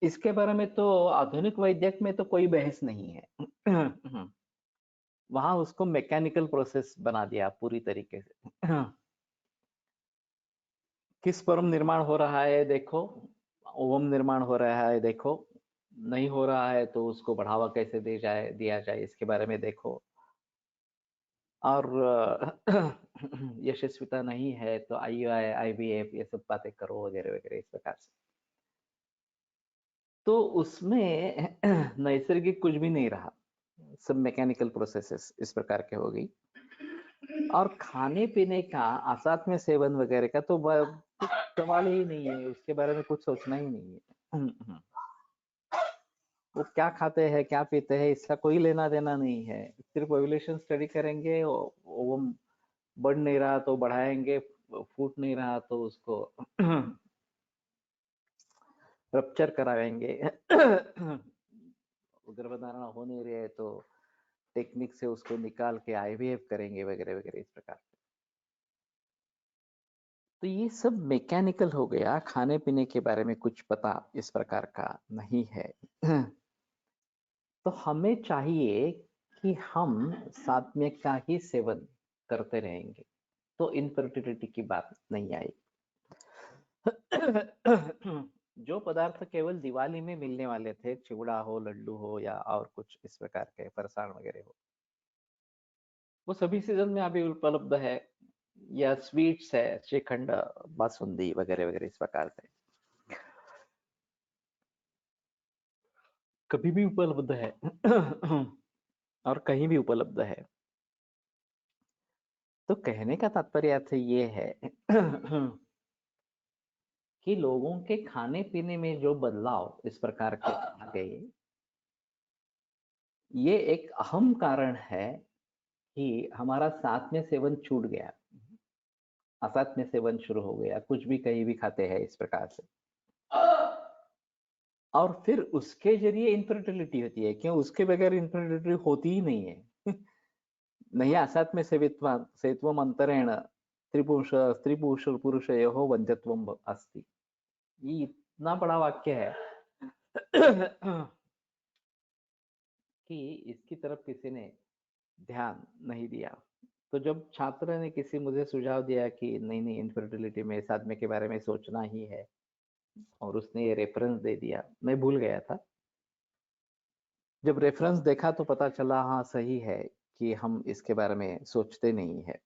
इसके बारे में तो आधुनिक वैद्यक में तो कोई बहस नहीं है। वहां उसको मैकेनिकल प्रोसेस बना दिया पूरी तरीके से। किस परम निर्माण हो रहा है देखो, ओवम निर्माण हो रहा है देखो, नहीं हो रहा है तो उसको बढ़ावा कैसे दिया जाए इसके बारे में देखो। और यशस्विता नहीं है तो IUI IVF ये सब बातें करो वगैरह वगैरह इस प्रकार से। तो उसमें नैसर्गिक कुछ भी नहीं रहा, सब मैकेनिकल प्रोसेसेस इस प्रकार के हो गई। और खाने पीने का असात्म्य सेवन वगैरह का तो कुछ सवाल ही नहीं है, उसके बारे में कुछ सोचना ही नहीं है। वो क्या खाते हैं क्या पीते हैं इसका कोई लेना देना नहीं है, सिर्फ पॉपुलेशन स्टडी करेंगे, वो बढ़ नहीं रहा तो बढ़ाएंगे, फूट नहीं रहा तो उसको रप्चर कराएंगे। गर्भधारण हो नहीं रही है तो टेक्निक से उसको निकाल के IVF करेंगे वगैरह वगैरह इस प्रकार। तो ये सब मैकेनिकल हो गया, खाने पीने के बारे में कुछ पता इस प्रकार का नहीं है। तो हमें चाहिए कि हम सात्म्य का ही सेवन करते रहेंगे तो इनफर्टिलिटी की बात नहीं आई। जो पदार्थ केवल दिवाली में मिलने वाले थे, चिवड़ा हो लड्डू हो या और कुछ इस प्रकार के फरसाण वगैरह हो, वो सभी सीजन में अभी उपलब्ध है। या स्वीट्स है, श्रीखंड बासुंदी वगैरह वगैरह इस प्रकार से कभी भी उपलब्ध है। और कहीं भी उपलब्ध है। तो कहने का तात्पर्य अर्थ ये है कि लोगों के खाने पीने में जो बदलाव इस प्रकार के आ गए, ये एक अहम कारण है कि हमारा साथ में सेवन छूट गया, असत में सेवन शुरू हो गया, कुछ भी कहीं भी खाते हैं इस प्रकार से। और फिर उसके जरिए इनफर्टिलिटी होती है, क्यों? उसके बगैर इनफर्टिलिटी होती ही नहीं है। नहीं आसात्म्य सेवित्वम अंतरेण स्त्री पुरुषयोः वंध्यत्वम अस्ति। ये इतना बड़ा वाक्य है कि इसकी तरफ किसी ने ध्यान नहीं दिया। तो जब छात्र ने किसी मुझे सुझाव दिया कि नहीं नहीं इनफर्टिलिटी में इस आदमी के बारे में सोचना ही है, और उसने ये रेफरेंस दे दिया, मैं भूल गया था। जब रेफरेंस देखा तो पता चला हाँ सही है कि हम इसके बारे में सोचते नहीं है।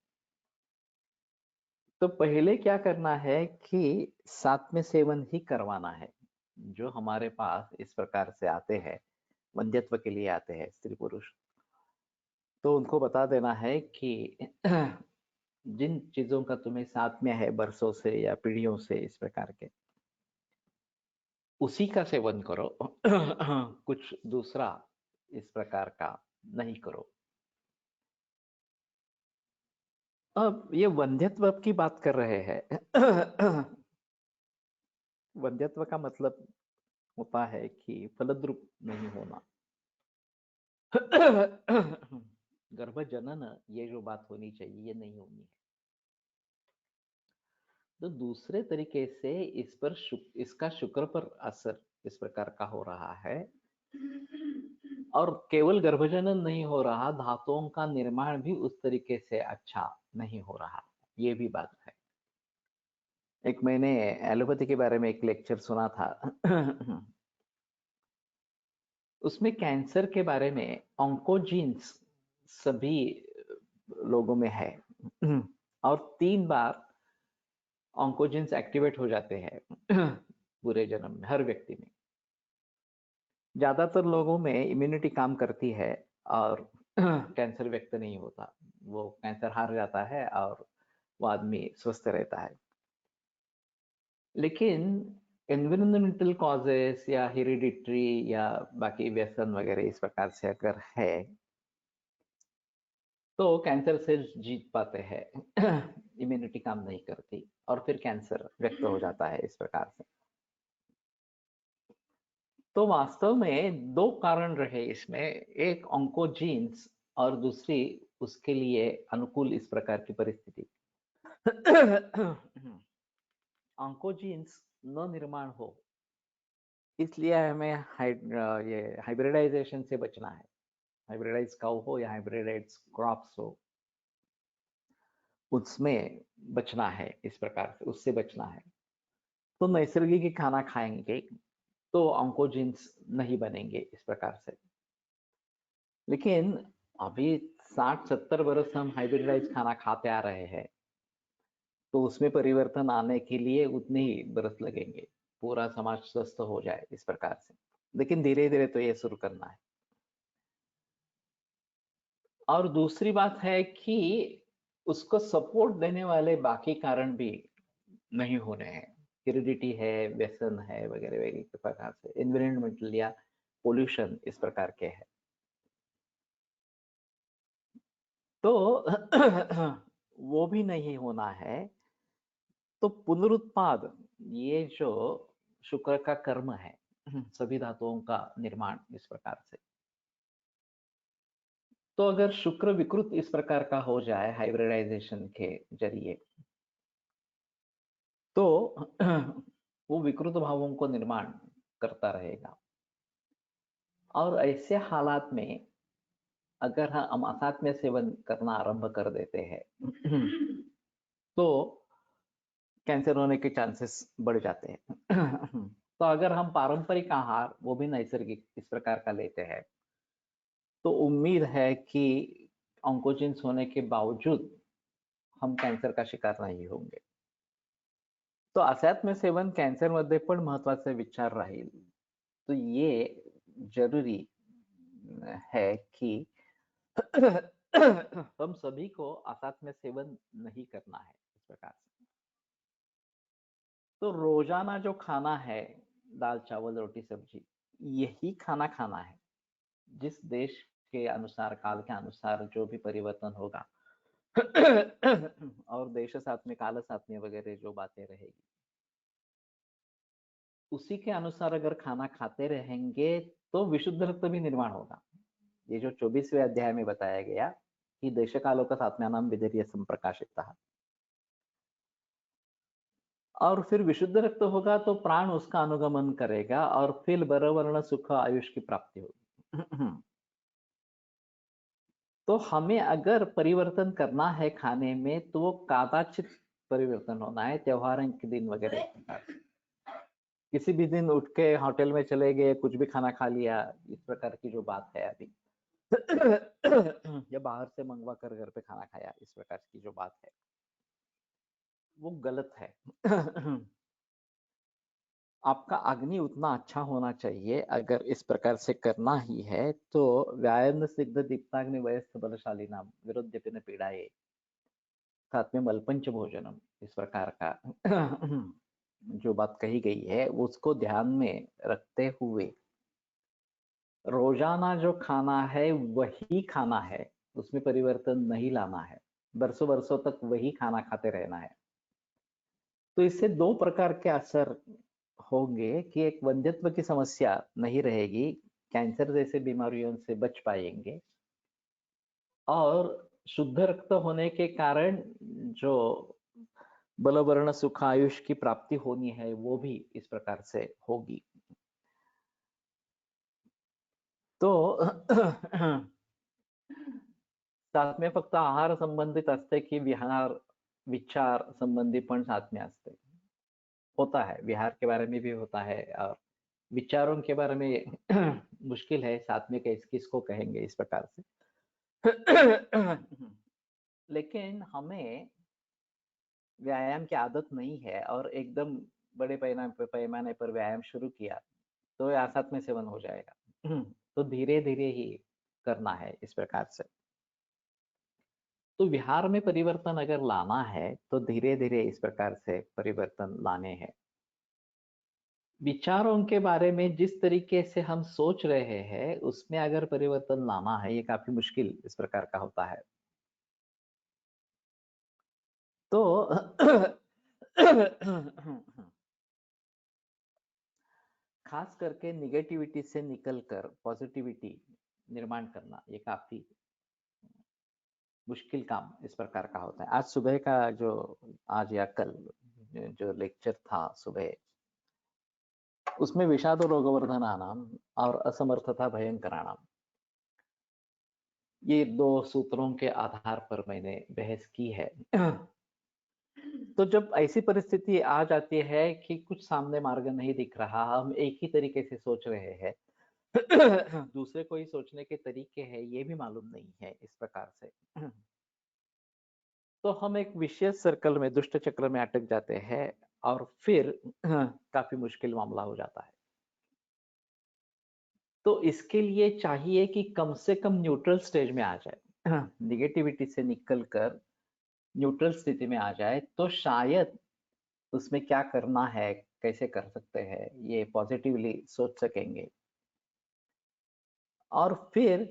तो पहले क्या करना है कि साथ में सेवन ही करवाना है। जो हमारे पास इस प्रकार से आते हैं, वंध्यत्व के लिए आते हैं स्त्री पुरुष, तो उनको बता देना है कि जिन चीजों का तुम्हें साथ में है बरसों से या पीढ़ियों से इस प्रकार के, उसी का सेवन करो। कुछ दूसरा इस प्रकार का नहीं करो। अब ये वंध्यत्व की बात कर रहे हैं। वंध्यत्व का मतलब होता है कि फलद्रुप नहीं होना। गर्भ जनन, ये जो बात होनी चाहिए ये नहीं होनी है। तो दूसरे तरीके से इसका शुक्र पर असर इस प्रकार का हो रहा है, और केवल गर्भजनन नहीं हो रहा, धातुओं का निर्माण भी उस तरीके से अच्छा नहीं हो रहा। ये भी बात है। एक मैंने एलोपैथी के बारे में एक लेक्चर सुना था। उसमें कैंसर के बारे में ऑन्कोजीन्स सभी लोगों में है। और 3 बार ऑन्कोजीन्स एक्टिवेट हो जाते हैं पूरे जन्म में, हर व्यक्ति में। ज्यादातर लोगों में इम्यूनिटी काम करती है और कैंसर व्यक्त नहीं होता, वो कैंसर हार जाता है और वो आदमी स्वस्थ रहता है। लेकिन एनवायरमेंटल कॉजेस या हेरिडिटरी या बाकी व्यसन वगैरह इस प्रकार से अगर है, तो कैंसर सेल्स जीत पाते हैं। इम्यूनिटी काम नहीं करती और फिर कैंसर व्यक्त हो जाता है इस प्रकार से। तो वास्तव में 2 कारण रहे इसमें, एक ऑन्कोजीन्स और दूसरी उसके लिए अनुकूल इस प्रकार की परिस्थिति। ऑन्कोजीन्स न निर्माण हो, इसलिए हमें ये हाइब्रिडाइजेशन से बचना है। हाइब्रिडाइज काउ हो या हाइब्रिडाइज क्रॉप्स हो, उसमें बचना है इस प्रकार से, उससे बचना है। तो नैसर्गिक ही खाना खाएंगे तो ऑन्कोजीन्स नहीं बनेंगे इस प्रकार से। लेकिन अभी 60-70 बरस हम हाइब्रिडाइज खाना खाते आ रहे हैं, तो उसमें परिवर्तन आने के लिए उतने ही बरस लगेंगे, पूरा समाज स्वस्थ हो जाए इस प्रकार से। लेकिन धीरे धीरे तो ये शुरू करना है। और दूसरी बात है कि उसको सपोर्ट देने वाले बाकी कारण भी नहीं होने हैं। हेरिडिटी है, व्यसन है, वगैरह वगैरह के प्रकार से, एनवायरमेंटल या पोल्यूशन इस प्रकार के है। तो वो भी नहीं होना है। तो पुनरुत्पाद, ये जो शुक्र का कर्म है, सभी धातुओं का निर्माण इस प्रकार से, तो अगर शुक्र विकृत इस प्रकार का हो जाए हाइब्रिडाइजेशन के जरिए, तो वो विकृत भावों को निर्माण करता रहेगा। और ऐसे हालात में अगर हम असात्म्य सेवन करना आरंभ कर देते हैं, तो कैंसर होने के चांसेस बढ़ जाते हैं। तो अगर हम पारंपरिक आहार, वो भी नैसर्गिक इस प्रकार का लेते हैं, तो उम्मीद है कि ऑन्कोजिन्स होने के बावजूद हम कैंसर का शिकार नहीं होंगे। तो अध्यात्म सेवन कॅन्सरमध्ये पण महत्वाचा विचार राहील। तो ये जरूरी है कि हम सभी को असात्म्य सेवन नहीं करना है इस प्रकार से। तो रोजाना जो खाना है, दाल चावल रोटी सब्जी, यही खाना खाना है। जिस देश के अनुसार, काल के अनुसार जो भी परिवर्तन होगा, और देश साथ में काल साथ में वगैरह जो बातें रहेगी, उसी के अनुसार अगर खाना खाते रहेंगे तो विशुद्ध रक्त भी निर्माण होगा। ये जो 24वें अध्याय में बताया गया कि देशकालोकसात्म्यानां विदर्य संप्रकाशितः, और फिर विशुद्ध रक्त होगा तो प्राण उसका अनुगमन करेगा और फिर बरवर्ण सुख आयुष की प्राप्ति होगी। तो हमें अगर परिवर्तन करना है खाने में तो वो कदाचित परिवर्तन होना है, त्योहार के दिन वगैरह। किसी भी दिन उठ के होटल में चले गए, कुछ भी खाना खा लिया, इस प्रकार की जो बात है अभी या बाहर से मंगवा कर घर पे खाना खाया, इस प्रकार की जो बात है वो गलत है। आपका अग्नि उतना अच्छा होना चाहिए, अगर इस प्रकार से करना ही है तो व्यायाम सिद्ध दीप्ताग्नि वयस्थ बलशाली नाम विरुद्ध न पीड़ाए, साथ में मलपंच भोजनम, इस प्रकार का जो बात कही गई है उसको ध्यान में रखते हुए रोजाना जो खाना है वही खाना है, उसमें परिवर्तन नहीं लाना है, बरसों बरसों तक वही खाना खाते रहना है। तो इससे दो प्रकार के असर होंगे कि एक वंध्यत्व की समस्या नहीं रहेगी, कैंसर जैसे बीमारियों से बच पाएंगे, और शुद्ध रक्त होने के कारण जो बलवर्ण सुख आयुष की प्राप्ति होनी है वो भी इस प्रकार से होगी। तो साथ में फक्त आहार संबंधित असते की विहार विचार संबंधी पण साथ में असते, होता है विहार के बारे में भी होता है, और विचारों के बारे में मुश्किल है साथ में किसको कहेंगे इस प्रकार से। लेकिन हमें व्यायाम की आदत नहीं है और एकदम बड़े पैमाने पर व्यायाम शुरू किया तो ये आसात में सेवन हो जाएगा। तो धीरे धीरे ही करना है इस प्रकार से। तो विहार में परिवर्तन अगर लाना है तो धीरे धीरे इस प्रकार से परिवर्तन लाने हैं। विचारों के बारे में जिस तरीके से हम सोच रहे हैं उसमें अगर परिवर्तन लाना है, ये काफी मुश्किल इस प्रकार का होता है। तो खास करके निगेटिविटी से निकलकर पॉजिटिविटी निर्माण करना ये काफी मुश्किल काम इस प्रकार का होता है। आज सुबह का जो आज या कल जो लेक्चर था सुबह, उसमें विषाद रोगवर्धनानाम और असमर्थता भयंकराणाम, ये दो सूत्रों के आधार पर मैंने बहस की है। तो जब ऐसी परिस्थिति आ जाती है कि कुछ सामने मार्ग नहीं दिख रहा, हम एक ही तरीके से सोच रहे हैं, दूसरे कोई सोचने के तरीके हैं ये भी मालूम नहीं है इस प्रकार से, तो हम एक विशेष सर्कल में दुष्ट चक्र में अटक जाते हैं और फिर काफी मुश्किल मामला हो जाता है। तो इसके लिए चाहिए कि कम से कम न्यूट्रल स्टेज में आ जाए, निगेटिविटी से निकलकर न्यूट्रल स्थिति में आ जाए, तो शायद उसमें क्या करना है, कैसे कर सकते हैं, ये पॉजिटिवली सोच सकेंगे। और फिर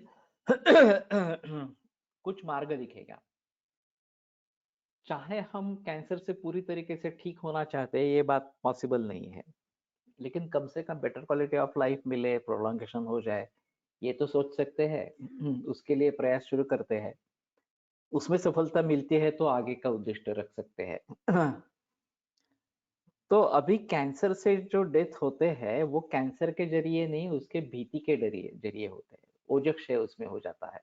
कुछ मार्ग दिखेगा। चाहे हम कैंसर से पूरी तरीके से ठीक होना चाहते हैं, ये बात पॉसिबल नहीं है, लेकिन कम से कम बेटर क्वालिटी ऑफ लाइफ मिले, प्रोलॉन्गेशन हो जाए, ये तो सोच सकते हैं। उसके लिए प्रयास शुरू करते हैं, उसमें सफलता मिलती है तो आगे का उद्देश्य रख सकते हैं। तो अभी कैंसर से जो डेथ होते हैं वो कैंसर के जरिए नहीं, उसके भीति के जरिए जरिए होते हैं, ओजक्षय उसमें हो जाता है,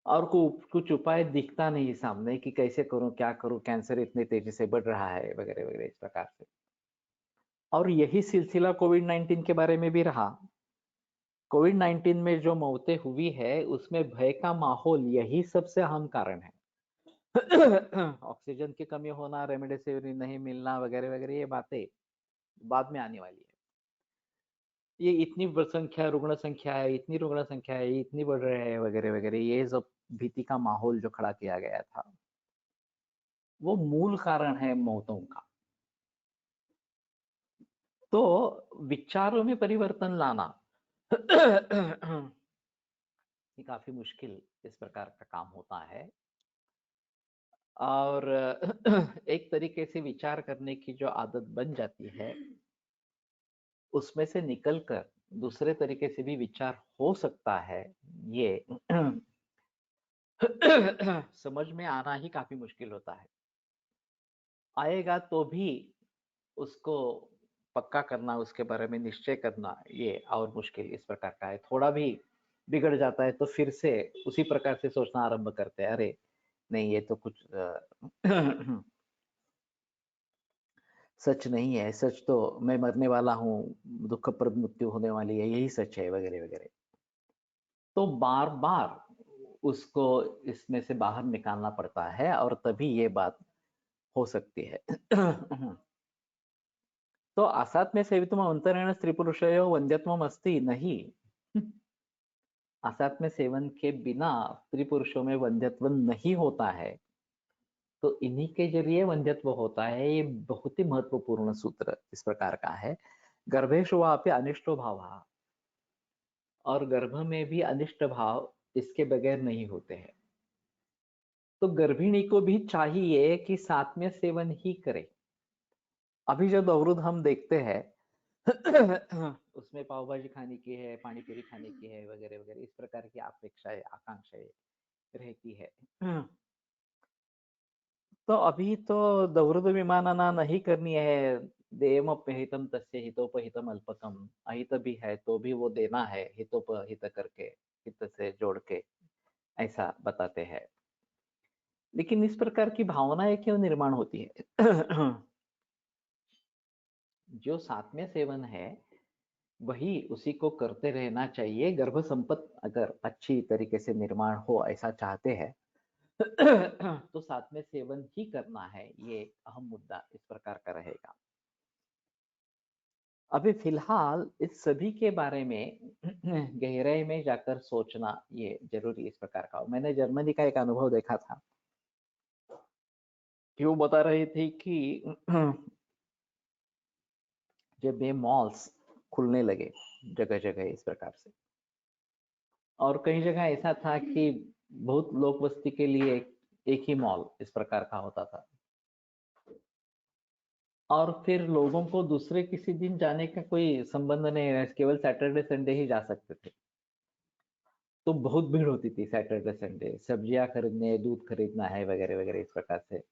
और कुछ उपाय दिखता नहीं सामने कि कैसे करूं, क्या करूं, कैंसर इतनी तेजी से बढ़ रहा है वगैरह वगैरह इस प्रकार से। और यही सिलसिला कोविड 19 के बारे में भी रहा। कोविड 19 में जो मौतें हुई है उसमें भय का माहौल यही सबसे अहम कारण है। ऑक्सीजन की कमी होना, रेमडेसिविर नहीं मिलना वगैरह वगैरह ये बातें बाद में आने वाली है। ये इतनी संख्या रुग्ण संख्या है, इतनी रुग्ण संख्या है, इतनी बढ़ रहे हैं वगैरह वगैरह, ये सब भीति का माहौल जो खड़ा किया गया था वो मूल कारण है मौतों का। तो विचारों में परिवर्तन लाना ये काफी मुश्किल इस प्रकार का काम होता है। और एक तरीके से विचार करने की जो आदत बन जाती है, उसमें से निकल कर दूसरे तरीके से भी विचार हो सकता है, ये समझ में आना ही काफी मुश्किल होता है। आएगा तो भी उसको पक्का करना, उसके बारे में निश्चय करना, ये और मुश्किल इस प्रकार का है। थोड़ा भी बिगड़ जाता है तो फिर से उसी प्रकार से सोचना आरंभ करते हैं, अरे नहीं ये तो कुछ सच नहीं है, सच तो मैं मरने वाला हूँ, दुखप्रद मृत्यु होने वाली है, यही सच है, वगैरह वगैरह। तो बार बार उसको इसमें से बाहर निकालना पड़ता है और तभी ये बात हो सकती है। तो असात्म्य सेवितुम अंतरेण स्त्री पुरुषयो वंध्यत्वम अस्ति नहीं। असात्म्य सेवन के बिना स्त्री पुरुषों में वंध्यत्व नहीं होता है, तो इन्हीं के जरिए वंध्यत्व होता है। ये बहुत ही महत्वपूर्ण सूत्र इस प्रकार का है। गर्भेषु वापि अनिष्टो भाव, और गर्भ में भी अनिष्ट भाव इसके बगैर नहीं होते हैं। तो गर्भिणी को भी चाहिए कि सात्म्य सेवन ही करे। अभी जब अवरुद्ध हम देखते हैं उसमें पाव भाजी खाने की है, पानी पूरी खाने की है, वगैरह वगैरह, इस प्रकार की अपेक्षाएं आकांक्षाएं रहती है। तो अभी तो दौर्द विमानना नहीं करनी है। देयमप्यहितम तस्य हितोपहितम अल्पकम, अहित भी है तो भी वो देना है, हितोपहित करके, हित से जोड़ के, ऐसा बताते हैं। लेकिन इस प्रकार की भावनाएं क्यों निर्माण होती है? जो सात्म्य सेवन है वही उसी को करते रहना चाहिए। गर्भ संपत अगर अच्छी तरीके से निर्माण हो, ऐसा चाहते हैं तो सात्म्य सेवन ही करना है। ये अहम मुद्दा इस प्रकार का रहेगा। अभी फिलहाल इस सभी के बारे में गहराई में जाकर सोचना ये जरूरी इस प्रकार का। मैंने जर्मनी का एक अनुभव देखा था कि वो बता रही थी कि जब ये मॉल्स खुलने लगे जगह जगह इस प्रकार से, और कई जगह ऐसा था कि बहुत लोक बस्ती के लिए एक ही मॉल इस प्रकार का होता था, और फिर लोगों को दूसरे किसी दिन जाने का कोई संबंध नहीं है, केवल सैटरडे संडे ही जा सकते थे। तो बहुत भीड़ होती थी सैटरडे संडे, सब्जियां खरीदने, दूध खरीदना है, वगैरह वगैरह इस प्रकार से।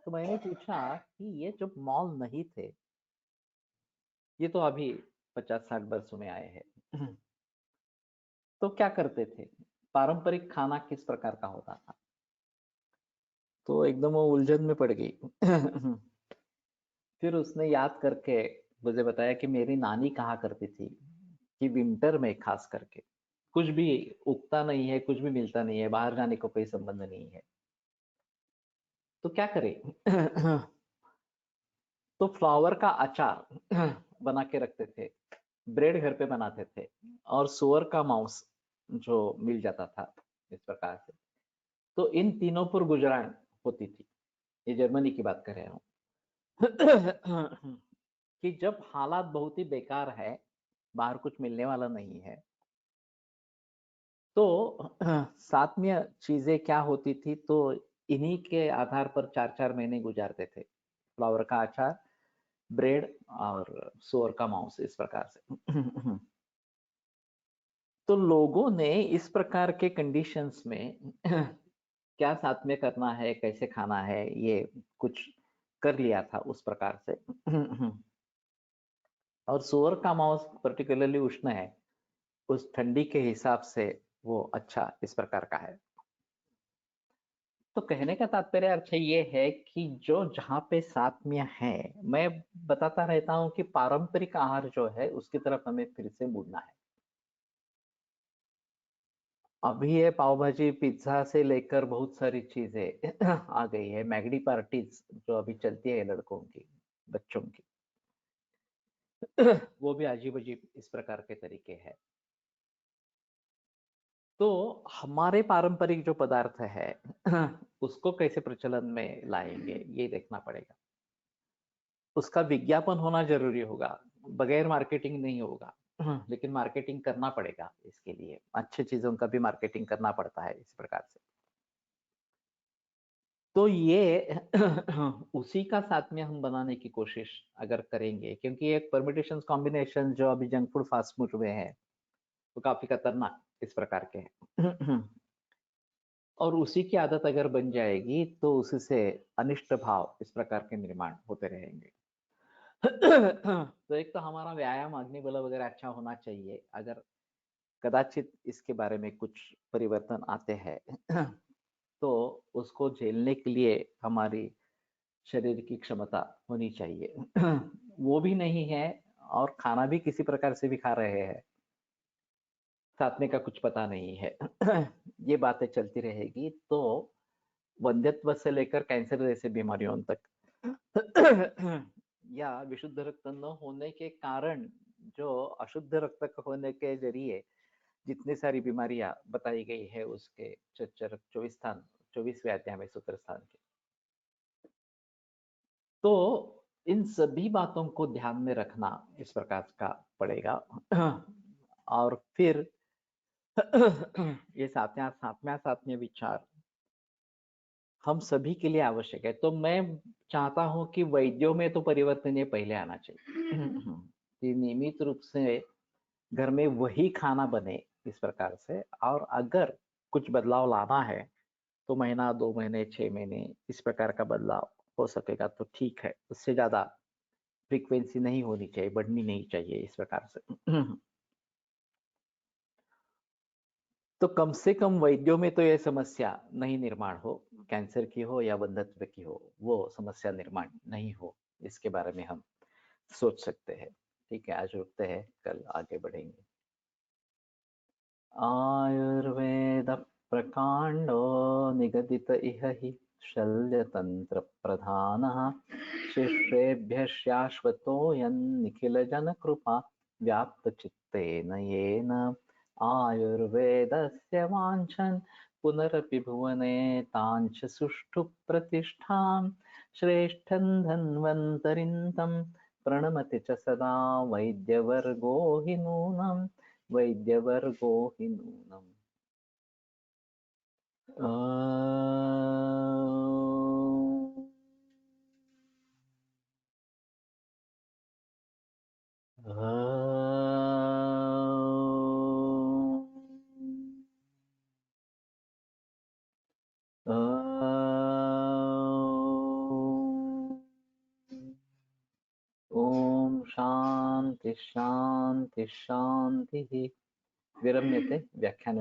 तो मैंने पूछा कि ये जब मॉल नहीं थे, ये तो अभी 50-60 वर्षों में आए हैं, तो क्या करते थे, पारंपरिक खाना किस प्रकार का होता था? तो एकदम वो उलझन में पड़ गई। फिर उसने याद करके मुझे बताया कि मेरी नानी कहा करती थी कि विंटर में खास करके कुछ भी उगता नहीं है, कुछ भी मिलता नहीं है, बाहर जाने को कोई संबंध नहीं है, तो क्या करें? तो फ्लावर का अचार बना के रखते थे, ब्रेड घर पे बनाते थे, और सुअर का मांस जो मिल जाता था इस प्रकार से। तो इन तीनों पर गुजरान होती थी। ये जर्मनी की बात कर रहा हूँ। कि जब हालात बहुत ही बेकार है, बाहर कुछ मिलने वाला नहीं है, तो सात्म्य चीजें क्या होती थी, तो इन्हीं के आधार पर 4-4 महीने गुजारते थे। फ्लावर का अचार, ब्रेड और सुअर का मांस, इस प्रकार से। तो लोगों ने इस प्रकार के कंडीशंस में क्या साथ में करना है, कैसे खाना है, ये कुछ कर लिया था उस प्रकार से। और सुअर का मांस पर्टिकुलरली उष्ण है, उस ठंडी के हिसाब से वो अच्छा इस प्रकार का है। तो कहने का तात्पर्य अर्थ ये है कि जो जहाँ पे सात्म्य है, मैं बताता रहता हूँ कि पारंपरिक आहार जो है उसकी तरफ हमें फिर से मुड़ना है। अभी ये पाव भाजी पिज्जा से लेकर बहुत सारी चीजें आ गई है, मैगडी पार्टीज जो अभी चलती है लड़कों की, बच्चों की। वो भी अजीब अजीब इस प्रकार के तरीके हैं। तो हमारे पारंपरिक जो पदार्थ है उसको कैसे प्रचलन में लाएंगे, ये देखना पड़ेगा। उसका विज्ञापन होना जरूरी होगा, बगैर मार्केटिंग नहीं होगा। लेकिन मार्केटिंग करना पड़ेगा, इसके लिए अच्छी चीजों का भी मार्केटिंग करना पड़ता है इस प्रकार से। तो ये उसी का साथ में हम बनाने की कोशिश अगर करेंगे, क्योंकि एक परमिटेशंस कॉम्बिनेशन जो अभी जंक फूड फास्ट फूड में है वो काफी खतरनाक इस प्रकार के हैं। और उसी की आदत अगर बन जाएगी तो उससे अनिष्ट भाव इस प्रकार के निर्माण होते रहेंगे। तो एक तो हमारा व्यायाम अग्नि बल वगैरह अच्छा होना चाहिए, अगर कदाचित इसके बारे में कुछ परिवर्तन आते हैं तो उसको झेलने के लिए हमारी शरीर की क्षमता होनी चाहिए। वो भी नहीं है और खाना भी किसी प्रकार से भी खा रहे हैं, साथ में का कुछ पता नहीं है। ये बातें चलती रहेगी तो वंध्यत्व से लेकर कैंसर जैसे बीमारियों तक या विशुद्ध रक्त न होने के कारण जो अशुद्ध रक्त होने के जरिए जितनी सारी बीमारियां बताई गई है उसके 24वें अध्याय में सूत्र स्थान के, तो इन सभी बातों को ध्यान में रखना इस प्रकार का पड़ेगा। और फिर ये सातव्या विचार हम सभी के लिए आवश्यक है। तो मैं चाहता हूं कि वैद्यों में तो परिवर्तन ये पहले आना चाहिए कि नियमित रूप से घर में वही खाना बने इस प्रकार से, और अगर कुछ बदलाव लाना है तो महीना 2 महीने 6 महीने इस प्रकार का बदलाव हो सकेगा तो ठीक है, उससे ज्यादा फ्रीक्वेंसी नहीं होनी चाहिए, बढ़नी नहीं चाहिए इस प्रकार से। तो कम से कम वैद्यों में तो ये समस्या नहीं निर्माण हो, कैंसर की हो या बंधत्व की हो, वो समस्या निर्माण नहीं हो, इसके बारे में हम सोच सकते हैं। ठीक है, आज रुकते हैं, कल आगे बढ़ेंगे। आयुर्वेद प्रकांडो निगदित इह हि शल्यतंत्र प्रधानः शिष्येभ्यः शाश्वतोऽयं निखिल जन कृपा व्याप्त चित्तेन येन आयुर्वेदस्य वाञ्छन् पुनरपि भुवने ताञ्च सुष्ठु प्रतिष्ठां श्रेष्ठं धन्वन्तरिं तं प्रणमति च सदा वैद्यवर्गो हि नूनम् वैद्यवर्गो हि नूनम्। ॐ शान्ति शान्ति शान्तिः। विरम्यते व्याख्यान।